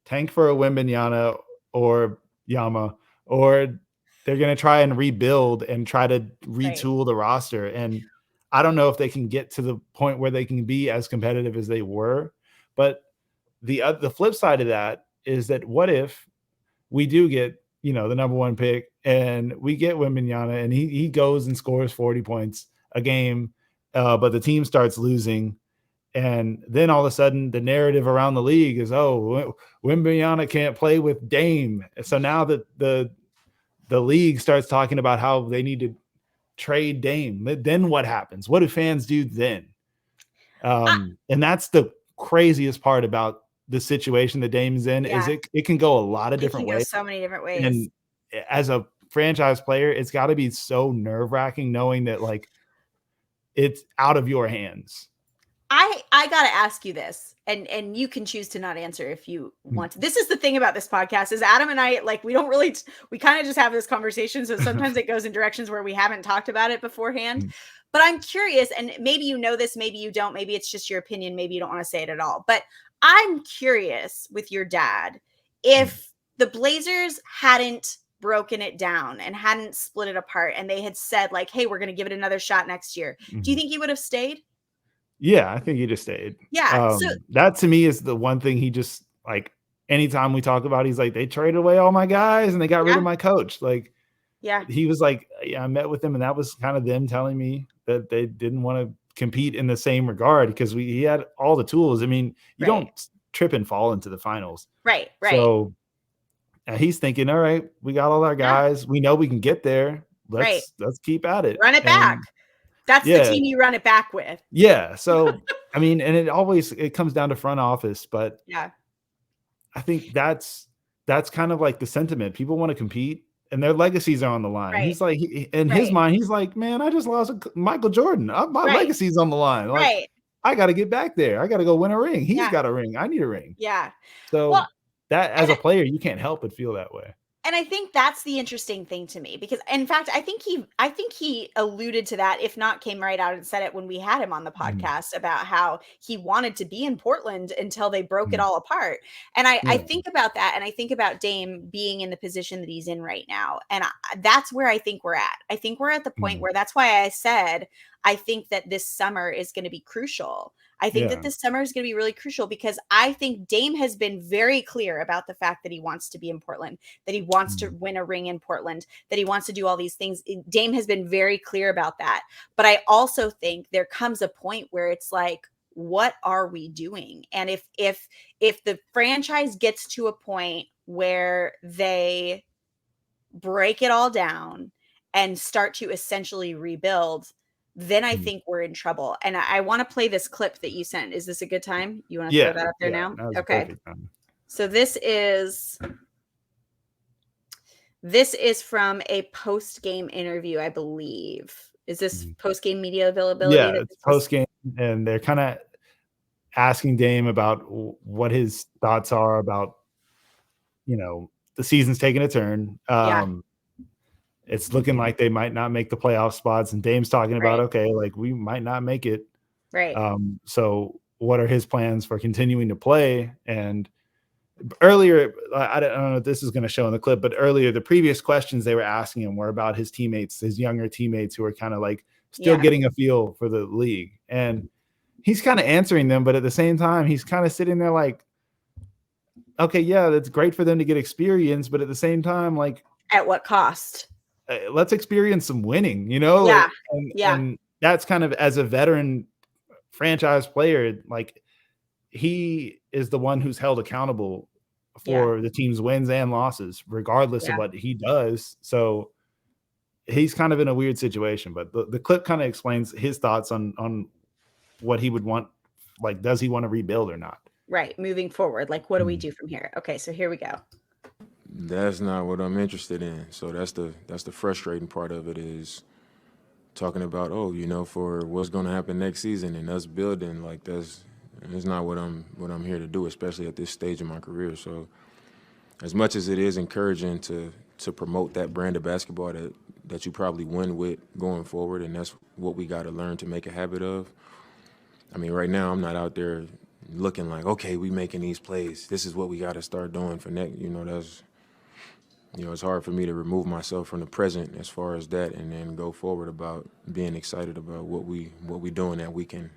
tank for a Wembanyama or Yama, or they're going to try and rebuild and try to retool the roster. And I don't know if they can get to the point where they can be as competitive as they were. But the flip side of that is that what if we do get, the number one pick and we get Wembanyama and he goes and scores 40 points a game, but the team starts losing. And then all of a sudden the narrative around the league is, oh, Wembanyama can't play with Dame. So now that the league starts talking about how they need to trade Dame, then what happens? What do fans do then? And that's the craziest part about the situation that Dame's in is it can go a lot of different ways. So many different ways. And as a franchise player, it's got to be so nerve-wracking knowing that like it's out of your hands. I gotta ask you this, and you can choose to not answer if you want to. This is the thing about this podcast is Adam and I, like, we don't really we kind of just have this conversation, so sometimes it goes in directions where we haven't talked about it beforehand. But I'm curious, and maybe you know this, maybe you don't, maybe it's just your opinion, maybe you don't want to say it at all, but I'm curious with your dad, if the Blazers hadn't broken it down and hadn't split it apart and they had said, like, hey, we're going to give it another shot next year, do you think he would have stayed? Yeah, I think he just stayed. Yeah. So that to me is the one thing he just, like, anytime we talk about, he's like, they traded away all my guys and they got rid of my coach. Like, he was like, yeah, I met with them, and that was kind of them telling me that they didn't want to compete in the same regard because he had all the tools. I mean, you don't trip and fall into the finals. Right. So he's thinking, all right, we got all our guys. We know we can get there. Let's keep at it. Run it back. That's the team you run it back with. Yeah. So, I mean, and it comes down to front office, but I think that's kind of like the sentiment. People want to compete and their legacies are on the line. He's like, in his mind, he's like, man, I just lost Michael Jordan. My legacy's on the line. Like, I got to get back there. I got to go win a ring. He's got a ring. I need a ring. Yeah. So that as a player, you can't help but feel that way. And I think that's the interesting thing to me, because in fact, I think he alluded to that, if not came right out and said it when we had him on the podcast about how he wanted to be in Portland until they broke it all apart. And I think about that, and I think about Dame being in the position that he's in right now. And that's where I think we're at. I think we're at the point where, that's why I said, I think that this summer is going to be crucial. I think that this summer is going to be really crucial, because I think Dame has been very clear about the fact that he wants to be in Portland, that he wants to win a ring in Portland, that he wants to do all these things. Dame has been very clear about that. But I also think there comes a point where it's like, what are we doing? And if the franchise gets to a point where they break it all down and start to essentially rebuild, then I think we're in trouble. And I want to play this clip that you sent. Is this a good time? You want to throw that up there now? Okay. So this is from a post-game interview, I believe. Is this post-game media availability? Yeah, it's post-game, and they're kind of asking Dame about what his thoughts are about, the season's taking a turn. It's looking like they might not make the playoff spots, and Dame's talking about, okay, like, we might not make it. Right. So what are his plans for continuing to play? And earlier, I don't know if this is going to show in the clip, but earlier, the previous questions they were asking him were about his teammates, his younger teammates, who are kind of like still getting a feel for the league. And he's kind of answering them, but at the same time, he's kind of sitting there like, okay, yeah, that's great for them to get experience, but at the same time, like, at what cost? Let's experience some winning, And that's kind of, as a veteran franchise player, like, he is the one who's held accountable for the team's wins and losses, regardless of what he does. So he's kind of in a weird situation, but the clip kind of explains his thoughts on what he would want. Like, does he want to rebuild or not? Right. Moving forward. Like, what do we do from here? Okay. So here we go. That's not what I'm interested in. So that's the frustrating part of it, is talking about, for what's going to happen next season and us building. Like, that's not what I'm here to do, especially at this stage of my career. So as much as it is encouraging to promote that brand of basketball that you probably win with going forward, and that's what we got to learn to make a habit of. I mean, right now I'm not out there looking like, okay, we making these plays. This is what we got to start doing for next. That's. It's hard for me to remove myself from the present as far as that, and then go forward about being excited about what we doing that weekend.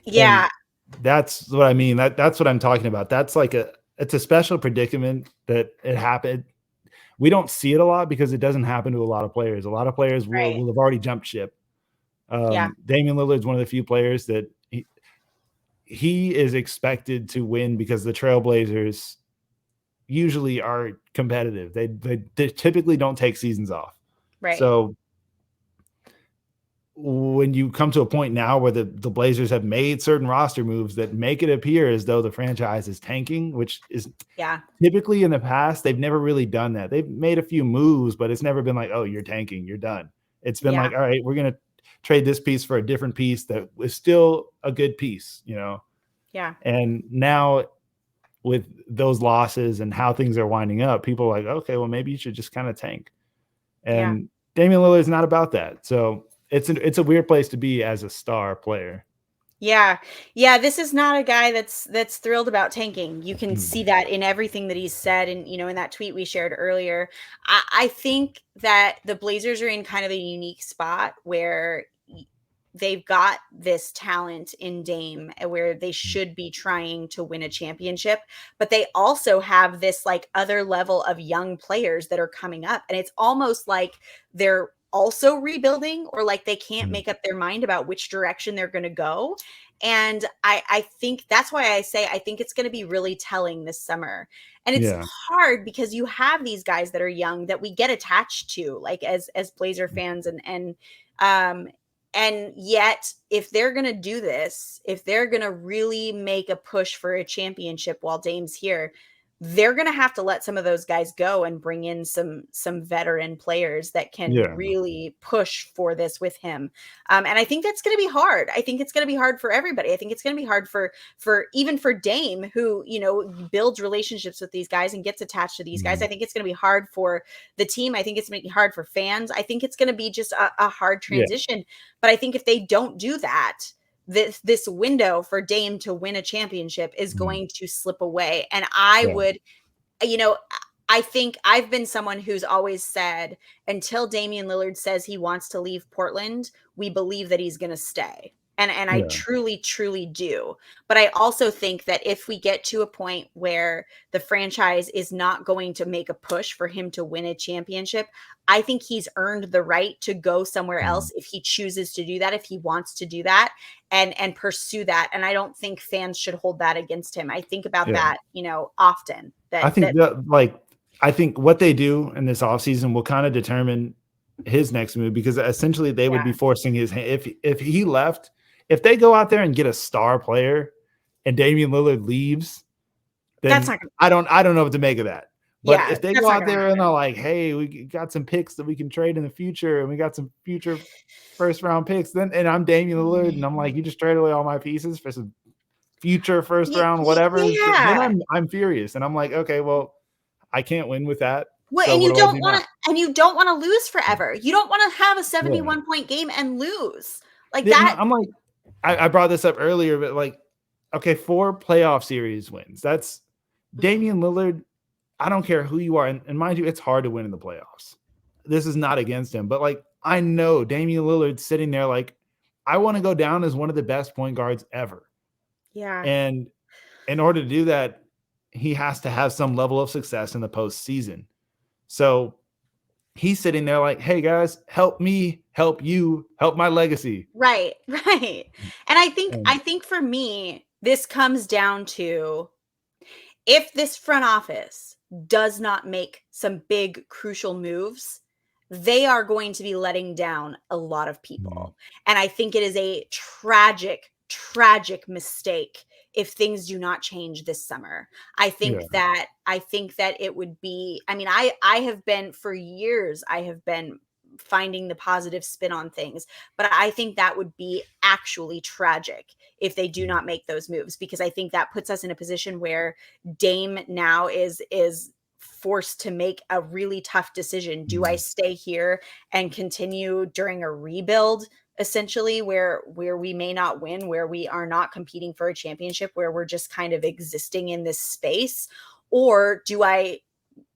Yeah. And that's what I mean. That's what I'm talking about. That's like it's a special predicament that it happened. We don't see it a lot because it doesn't happen to a lot of players. A lot of players will have already jumped ship. Damian Lillard is one of the few players that he is expected to win because the Trailblazers usually are competitive. They typically don't take seasons off. Right. So when you come to a point now where the Blazers have made certain roster moves that make it appear as though the franchise is tanking, which is typically in the past, they've never really done that. They've made a few moves, but it's never been like, oh, you're tanking, you're done. It's been like, all right, we're going to trade this piece for a different piece that was still a good piece, you know? Yeah. And now with those losses and how things are winding up, people are like, okay, well, maybe you should just kind of tank. And Damian Lillard is not about that. So it's a weird place to be as a star player. Yeah. This is not a guy that's thrilled about tanking. You can see that in everything that he's said. And, you know, in that tweet we shared earlier, I think that the Blazers are in kind of a unique spot where they've got this talent in Dame where they should be trying to win a championship, but they also have this like other level of young players that are coming up. And it's almost like they're also rebuilding, or like they can't make up their mind about which direction they're going to go. And I think that's why I say I think it's going to be really telling this summer. And it's hard because you have these guys that are young that we get attached to, like as Blazer fans, and yet if they're going to do this, if they're going to really make a push for a championship while Dame's here, they're going to have to let some of those guys go and bring in some veteran players that can really push for this with him. And I think that's going to be hard. I think it's going to be hard for everybody. I think it's going to be hard for even for Dame, who, you know, builds relationships with these guys and gets attached to these guys. I think it's going to be hard for the team. I think it's going to be hard for fans. I think it's going to be just a hard transition. But I think if they don't do that, this window for Dame to win a championship is going to slip away. And I would, you know, I think I've been someone who's always said, until Damian Lillard says he wants to leave Portland, we believe that he's going to stay. And I truly, truly do. But I also think that if we get to a point where the franchise is not going to make a push for him to win a championship, I think he's earned the right to go somewhere else if he chooses to do that, if he wants to do that and pursue that. And I don't think fans should hold that against him. I think about that, you know, often. I think I think what they do in this offseason will kind of determine his next move, because essentially they would be forcing his hand. If he left, if they go out there and get a star player and Damian Lillard leaves, then that's not I don't know what to make of that. But if they go out there and are like, hey, we got some picks that we can trade in the future and we got some future first round picks, then and I'm Damian Lillard and I'm like, you just traded away all my pieces for some future first round, whatever. Then I'm furious. And I'm like, okay, well, I can't win with that. Well, so and you don't want to lose forever. You don't want to have a 71 point game and lose like that. I'm like, I brought this up earlier, but like, okay, 4 playoff series wins. That's Damian Lillard. I don't care who you are. And mind you, it's hard to win in the playoffs. This is not against him, but like, I know Damian Lillard sitting there like, I want to go down as one of the best point guards ever. Yeah. And in order to do that, he has to have some level of success in the postseason. So he's sitting there like, hey guys, help me, help you, help my legacy. Right. And I think for me, this comes down to, if this front office does not make some big crucial moves, they are going to be letting down a lot of people. And I think it is a tragic mistake if things do not change this summer. I think that it would be, I mean, I have been for years, I have been finding the positive spin on things, but I think that would be actually tragic if they do not make those moves, because I think that puts us in a position where Dame now is forced to make a really tough decision. Do I stay here and continue during a rebuild, essentially, where we may not win, where we are not competing for a championship, where we're just kind of existing in this space? Or do I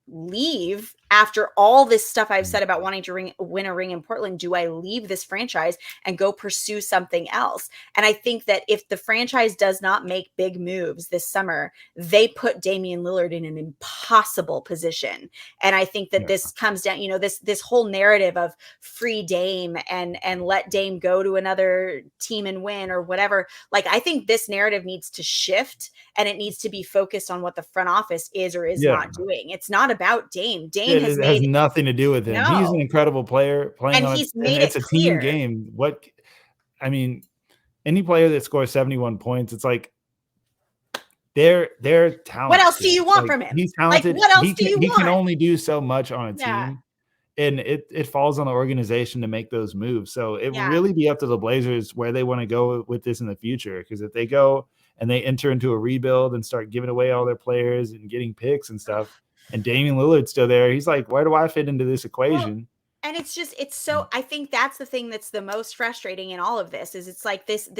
leave after all this stuff I've said about wanting to win a ring in Portland? Do I leave this franchise and go pursue something else? And I think that if the franchise does not make big moves this summer, they put Damian Lillard in an impossible position. And I think that this comes down, you know, this whole narrative of free Dame and let Dame go to another team and win or whatever. Like, I think this narrative needs to shift, and it needs to be focused on what the front office is or is not doing. It's not about Dame. Dame it has nothing to do with him. No. He's an incredible player playing, and he's made it's a team game. Any player that scores 71 points, it's like they're talented. What else do you want from him? He's talented. Like, what else do you want? He can only do so much on a team. and it falls on the organization to make those moves. So it will Yeah. really be up to the Blazers where they want to go with this in the future. Because if they go and they enter into a rebuild and start giving away all their players and getting picks and stuff, and Damian Lillard's still there, he's like, where do I fit into this equation? And it's so, I think that's the thing that's the most frustrating in all of this is it's like this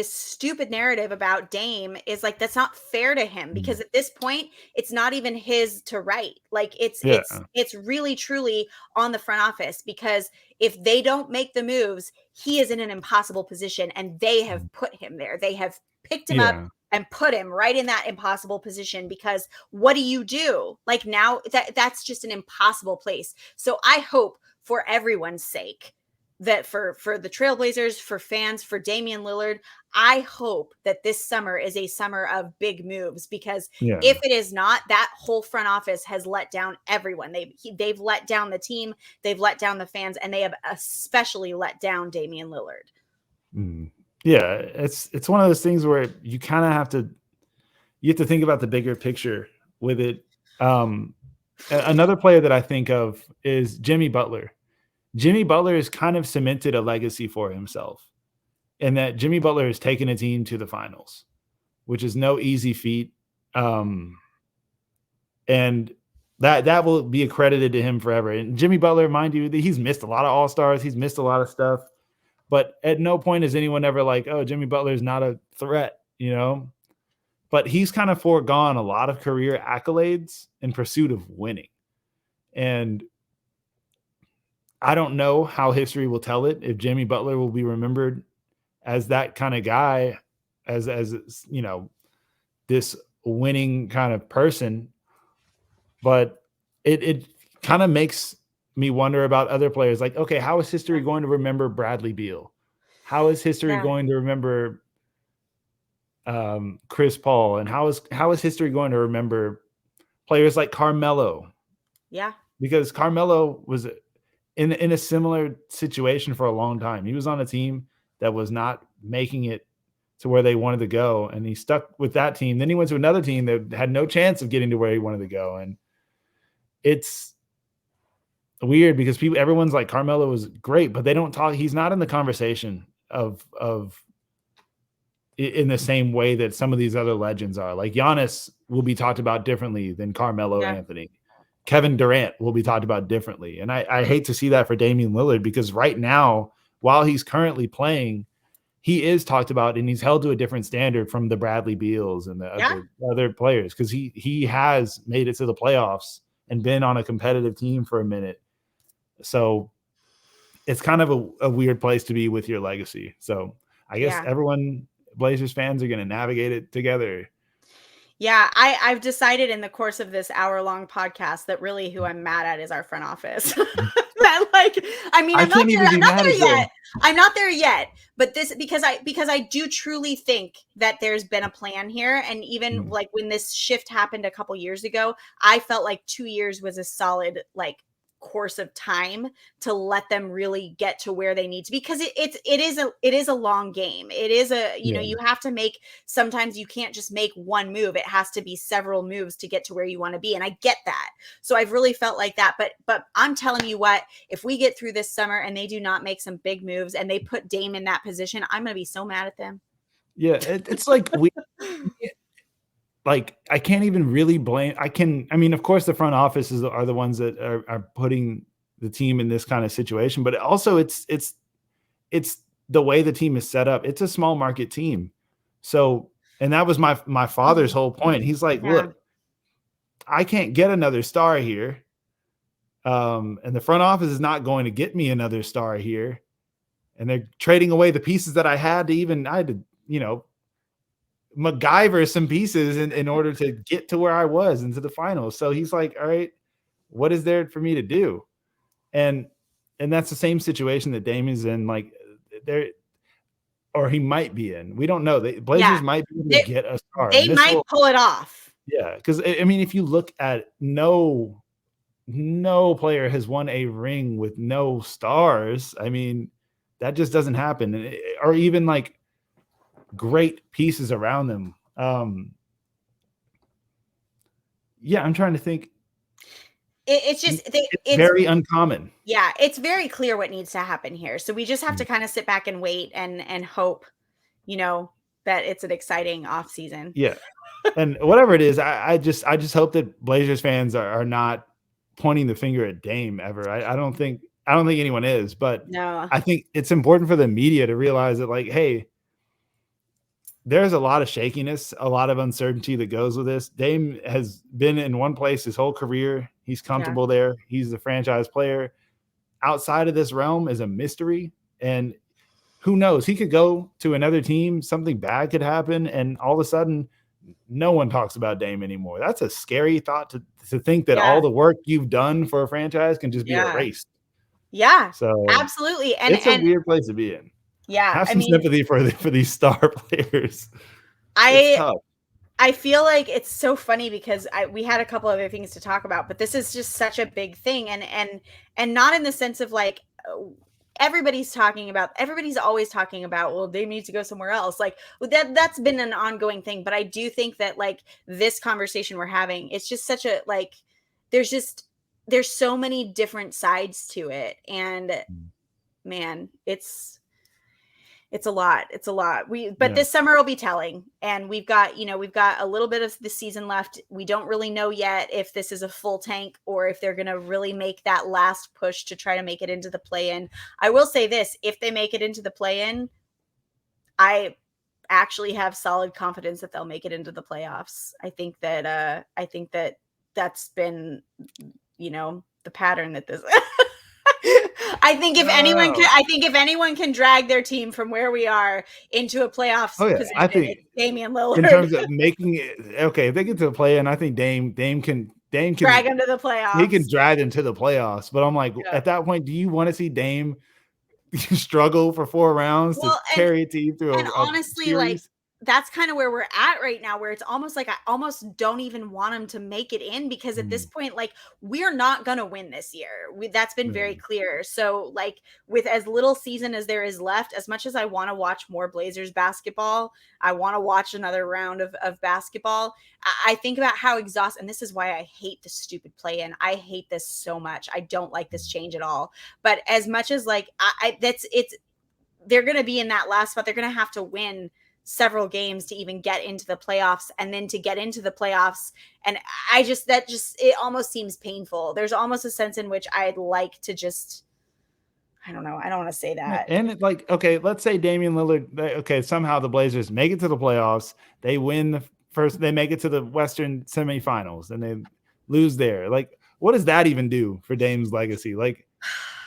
stupid narrative about Dame is like, that's not fair to him, because at this point it's not even his to write. Like it's really truly on the front office, because if they don't make the moves, he is in an impossible position, and they have put him there. They have picked him up and put him right in that impossible position, because what do you do? Like now that's just an impossible place. So I hope, for everyone's sake, that for the Trailblazers, for fans, for Damian Lillard, I hope that this summer is a summer of big moves, because if it is not, that whole front office has let down everyone. They've let down the team, they've let down the fans, and they have especially let down Damian Lillard. Yeah, it's one of those things where you kind of have to think about the bigger picture with it. Another player that I think of is Jimmy Butler. Jimmy Butler has kind of cemented a legacy for himself, in that Jimmy Butler has taken a team to the finals, which is no easy feat. And that will be accredited to him forever. And Jimmy Butler, mind you, he's missed a lot of All-Stars. He's missed a lot of stuff. But at no point is anyone ever like, oh, Jimmy Butler is not a threat, you know? But he's kind of foregone a lot of career accolades in pursuit of winning. And I don't know how history will tell it, if Jimmy Butler will be remembered as that kind of guy, as you know, this winning kind of person. But it kind of makes me wonder about other players. Like, okay, how is history going to remember Bradley Beal? How is history going to remember Chris Paul? And how is history going to remember players like Carmelo? Yeah. Because Carmelo was in a similar situation for a long time. He was on a team that was not making it to where they wanted to go, and he stuck with that team. Then he went to another team that had no chance of getting to where he wanted to go. And it's weird because everyone's like, Carmelo was great, but they don't talk. He's not in the conversation of in the same way that some of these other legends are. Like Giannis will be talked about differently than Carmelo Anthony. Kevin Durant will be talked about differently. And I hate to see that for Damian Lillard, because right now, while he's currently playing, he is talked about and he's held to a different standard from the Bradley Beals and the other players, because he has made it to the playoffs and been on a competitive team for a minute. So it's kind of a weird place to be with your legacy. So I guess everyone, Blazers fans, are going to navigate it together. Yeah, I've decided in the course of this hour-long podcast that really who I'm mad at is our front office. That, like, I mean, I'm not there yet. But this, because I do truly think that there's been a plan here. And even like when this shift happened a couple years ago, I felt like 2 years was a solid, like, course of time to let them really get to where they need to be, because it is a long game. It is you know, you have to make, sometimes you can't just make one move. It has to be several moves to get to where you want to be, and I get that. So I've really felt like that, but I'm telling you what, if we get through this summer and they do not make some big moves and they put Dame in that position, I'm going to be so mad at them. Yeah, it's like like, I can't even really blame. I mean, of course, the front offices are the ones that are putting the team in this kind of situation, but also it's the way the team is set up. It's a small market team. So, and that was my father's whole point. He's like, look, I can't get another star here. And the front office is not going to get me another star here. And they're trading away the pieces that I had to, you know, MacGyver some pieces in order to get to where I was into the finals. So he's like, all right, what is there for me to do? And that's the same situation that Damian's in, like or he might be in. We don't know. The Blazers might be able to get a star. They might pull it off. Yeah, because I mean, if you look at no player has won a ring with no stars. I mean, that just doesn't happen. Or even like great pieces around them. I'm trying to think. it's just it's very uncommon. Yeah, it's very clear what needs to happen here. So we just have to kind of sit back and wait and hope, that it's an exciting off season. Yeah. And whatever it is, I just hope that Blazers fans are not pointing the finger at Dame ever. I don't think anyone is, but No. I think it's important for the media to realize that, like, hey, there's a lot of shakiness, a lot of uncertainty that goes with this. Dame has been in one place his whole career. He's comfortable there. He's the franchise player. Outside of this realm is a mystery. And who knows? He could go to another team. Something bad could happen. And all of a sudden, no one talks about Dame anymore. That's a scary thought to think that all the work you've done for a franchise can just be erased. Yeah, so absolutely. And it's a weird place to be in. Yeah, have some sympathy for these star players. It's tough. I feel like it's so funny because we had a couple other things to talk about, but this is just such a big thing, and not in the sense of like everybody's always talking about, well, they need to go somewhere else. Like that's been an ongoing thing, but I do think that like this conversation we're having, it's just such a like there's so many different sides to it, and man, it's a lot. It's a lot. But this summer will be telling, and we've got a little bit of the season left. We don't really know yet if this is a full tank or if they're going to really make that last push to try to make it into the play-in. I will say this, if they make it into the play-in, I actually have solid confidence that they'll make it into the playoffs. I think that that's been, the pattern that this I think if anyone can drag their team from where we are into a playoffs position, I think it's Damian Lillard. In terms of making it, okay, if they get to the play-in, I think Dame can drag them to the playoffs. He can drag them to the playoffs. But I'm like, at that point, do you want to see Dame struggle for 4 rounds to carry a team through a honestly, series? like that's kind of where we're at right now, where it's almost like I almost don't even want them to make it in, because at this point, like, we're not going to win this year. That's been very clear. So like with as little season as there is left, as much as I want to watch more Blazers basketball, I want to watch another round of basketball. I think about how exhausted, and this is why I hate the stupid play-in. I hate this so much. I don't like this change at all. But as much as like they're going to be in that last spot. They're going to have to win several games to even get into the playoffs, and then to get into the playoffs. And it almost seems painful. There's almost a sense in which I'd like to just, I don't know. I don't want to say that. And like, okay, let's say Damian Lillard, somehow the Blazers make it to the playoffs. They win they make it to the Western semifinals and they lose there. Like, what does that even do for Dame's legacy? Like,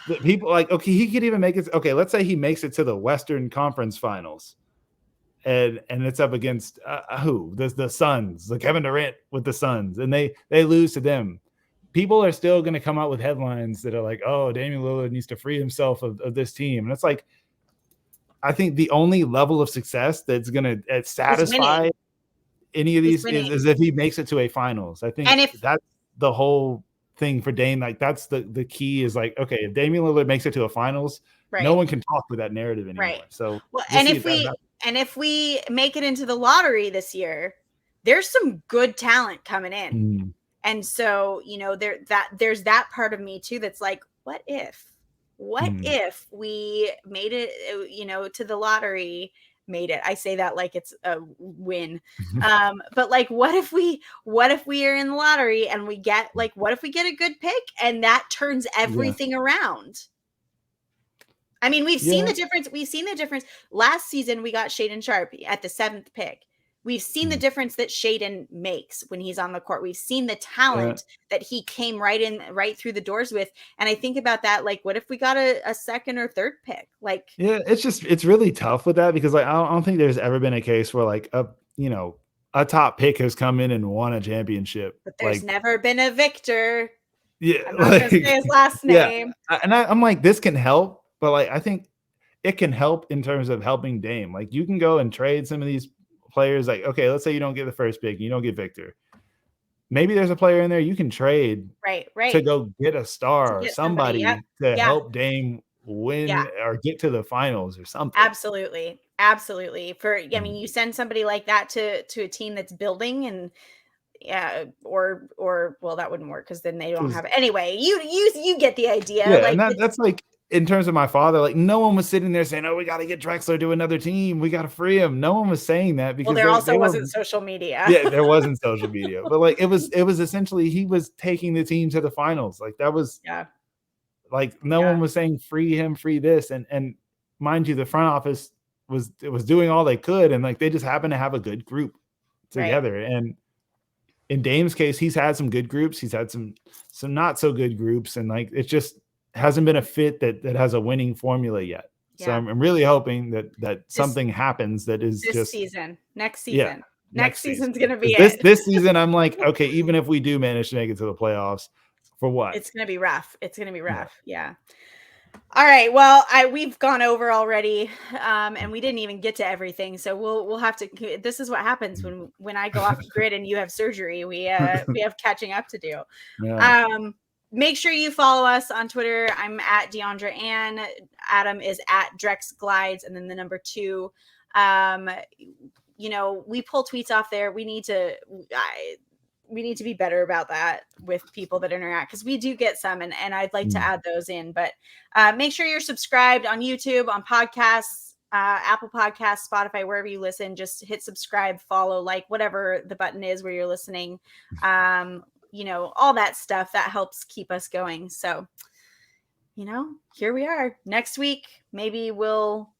the people like, okay, he could even make it. Okay, let's say he makes it to the Western Conference Finals. And it's up against who? The Suns, like Kevin Durant with the Suns, and they lose to them. People are still going to come out with headlines that are like, "Oh, Damian Lillard needs to free himself of this team," and it's like, I think the only level of success that's going to satisfy any of these is if he makes it to a finals. I think, and if that's the whole thing for Dame, like that's the key is like, okay, if Damian Lillard makes it to a finals, no one can talk with that narrative anymore. Right. So, and if we make it into the lottery this year, there's some good talent coming in. And so, there's that part of me too that's like, what if we made it, to the lottery, I say that like it's a win. But like, what if we are in the lottery and we get what if we get a good pick and that turns everything around? I mean, we've seen the difference. We've seen the difference. Last season, we got Shaedon Sharpe at the 7th pick. We've seen the difference that Shaedon makes when he's on the court. We've seen the talent that he came right through the doors with. And I think about that, like, what if we got a 2nd or 3rd pick? Like, it's really tough with that, because like, I don't think there's ever been a case where like a top pick has come in and won a championship. But there's never been a victor. Yeah. I'm not going to say his last name. Yeah. And I'm like, this can help. But like, I think it can help in terms of helping Dame. Like, you can go and trade some of these players. Like, okay, let's say you don't get the 1st pick, you don't get Victor. Maybe there's a player in there you can trade right to go get a star or somebody to help Dame win or get to the finals or something. Absolutely. I mean, you send somebody like that to a team that's building, and Yeah, or well, that wouldn't work because then they don't have it. Anyway, you get the idea. Yeah, like and that's like in terms of my father, like no one was sitting there saying, "Oh, we got to get Drexler to another team. We got to free him." No one was saying that because there also wasn't social media. Yeah, there wasn't social media, but like it was essentially he was taking the team to the finals. Like that was like no one was saying free him, free this, and mind you, the front office was doing all they could, and like they just happened to have a good group together. Right. And in Dame's case, he's had some good groups, he's had some not so good groups, and like it just hasn't been a fit that has a winning formula yet. So I'm really hoping that something happens that is this just season, next season. Yeah, next season's gonna be this season. I'm like, okay, even if we do manage to make it to the playoffs, for what? It's gonna be rough. It's gonna be rough. Yeah. All right. Well, we've gone over already, and we didn't even get to everything. So we'll have to. This is what happens when I go off the grid and you have surgery. We have catching up to do. Yeah. Make sure you follow us on Twitter. I'm at Deandra Ann. Adam is at Drex Glides, and then the number 2. We pull tweets off there. We need to be better about that with people that interact, because we do get some, and I'd like to add those in. But make sure you're subscribed on YouTube, on podcasts, Apple Podcasts, Spotify, wherever you listen. Just hit subscribe, follow, like, whatever the button is where you're listening. All that stuff that helps keep us going. So, here we are. Next week, maybe we'll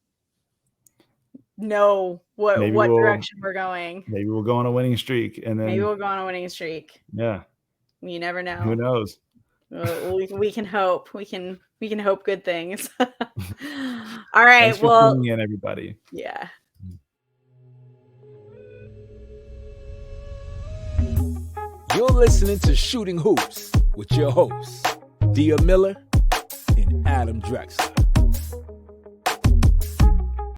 know what direction we're going. Maybe we'll go on a winning streak, and then maybe we'll go on a winning streak. Yeah, you never know. Who knows? We can hope. We can hope good things. All right. Thanks for tuning in, everybody. Yeah. You're listening to Shooting Hoops with your hosts, Dia Miller and Adam Drexler.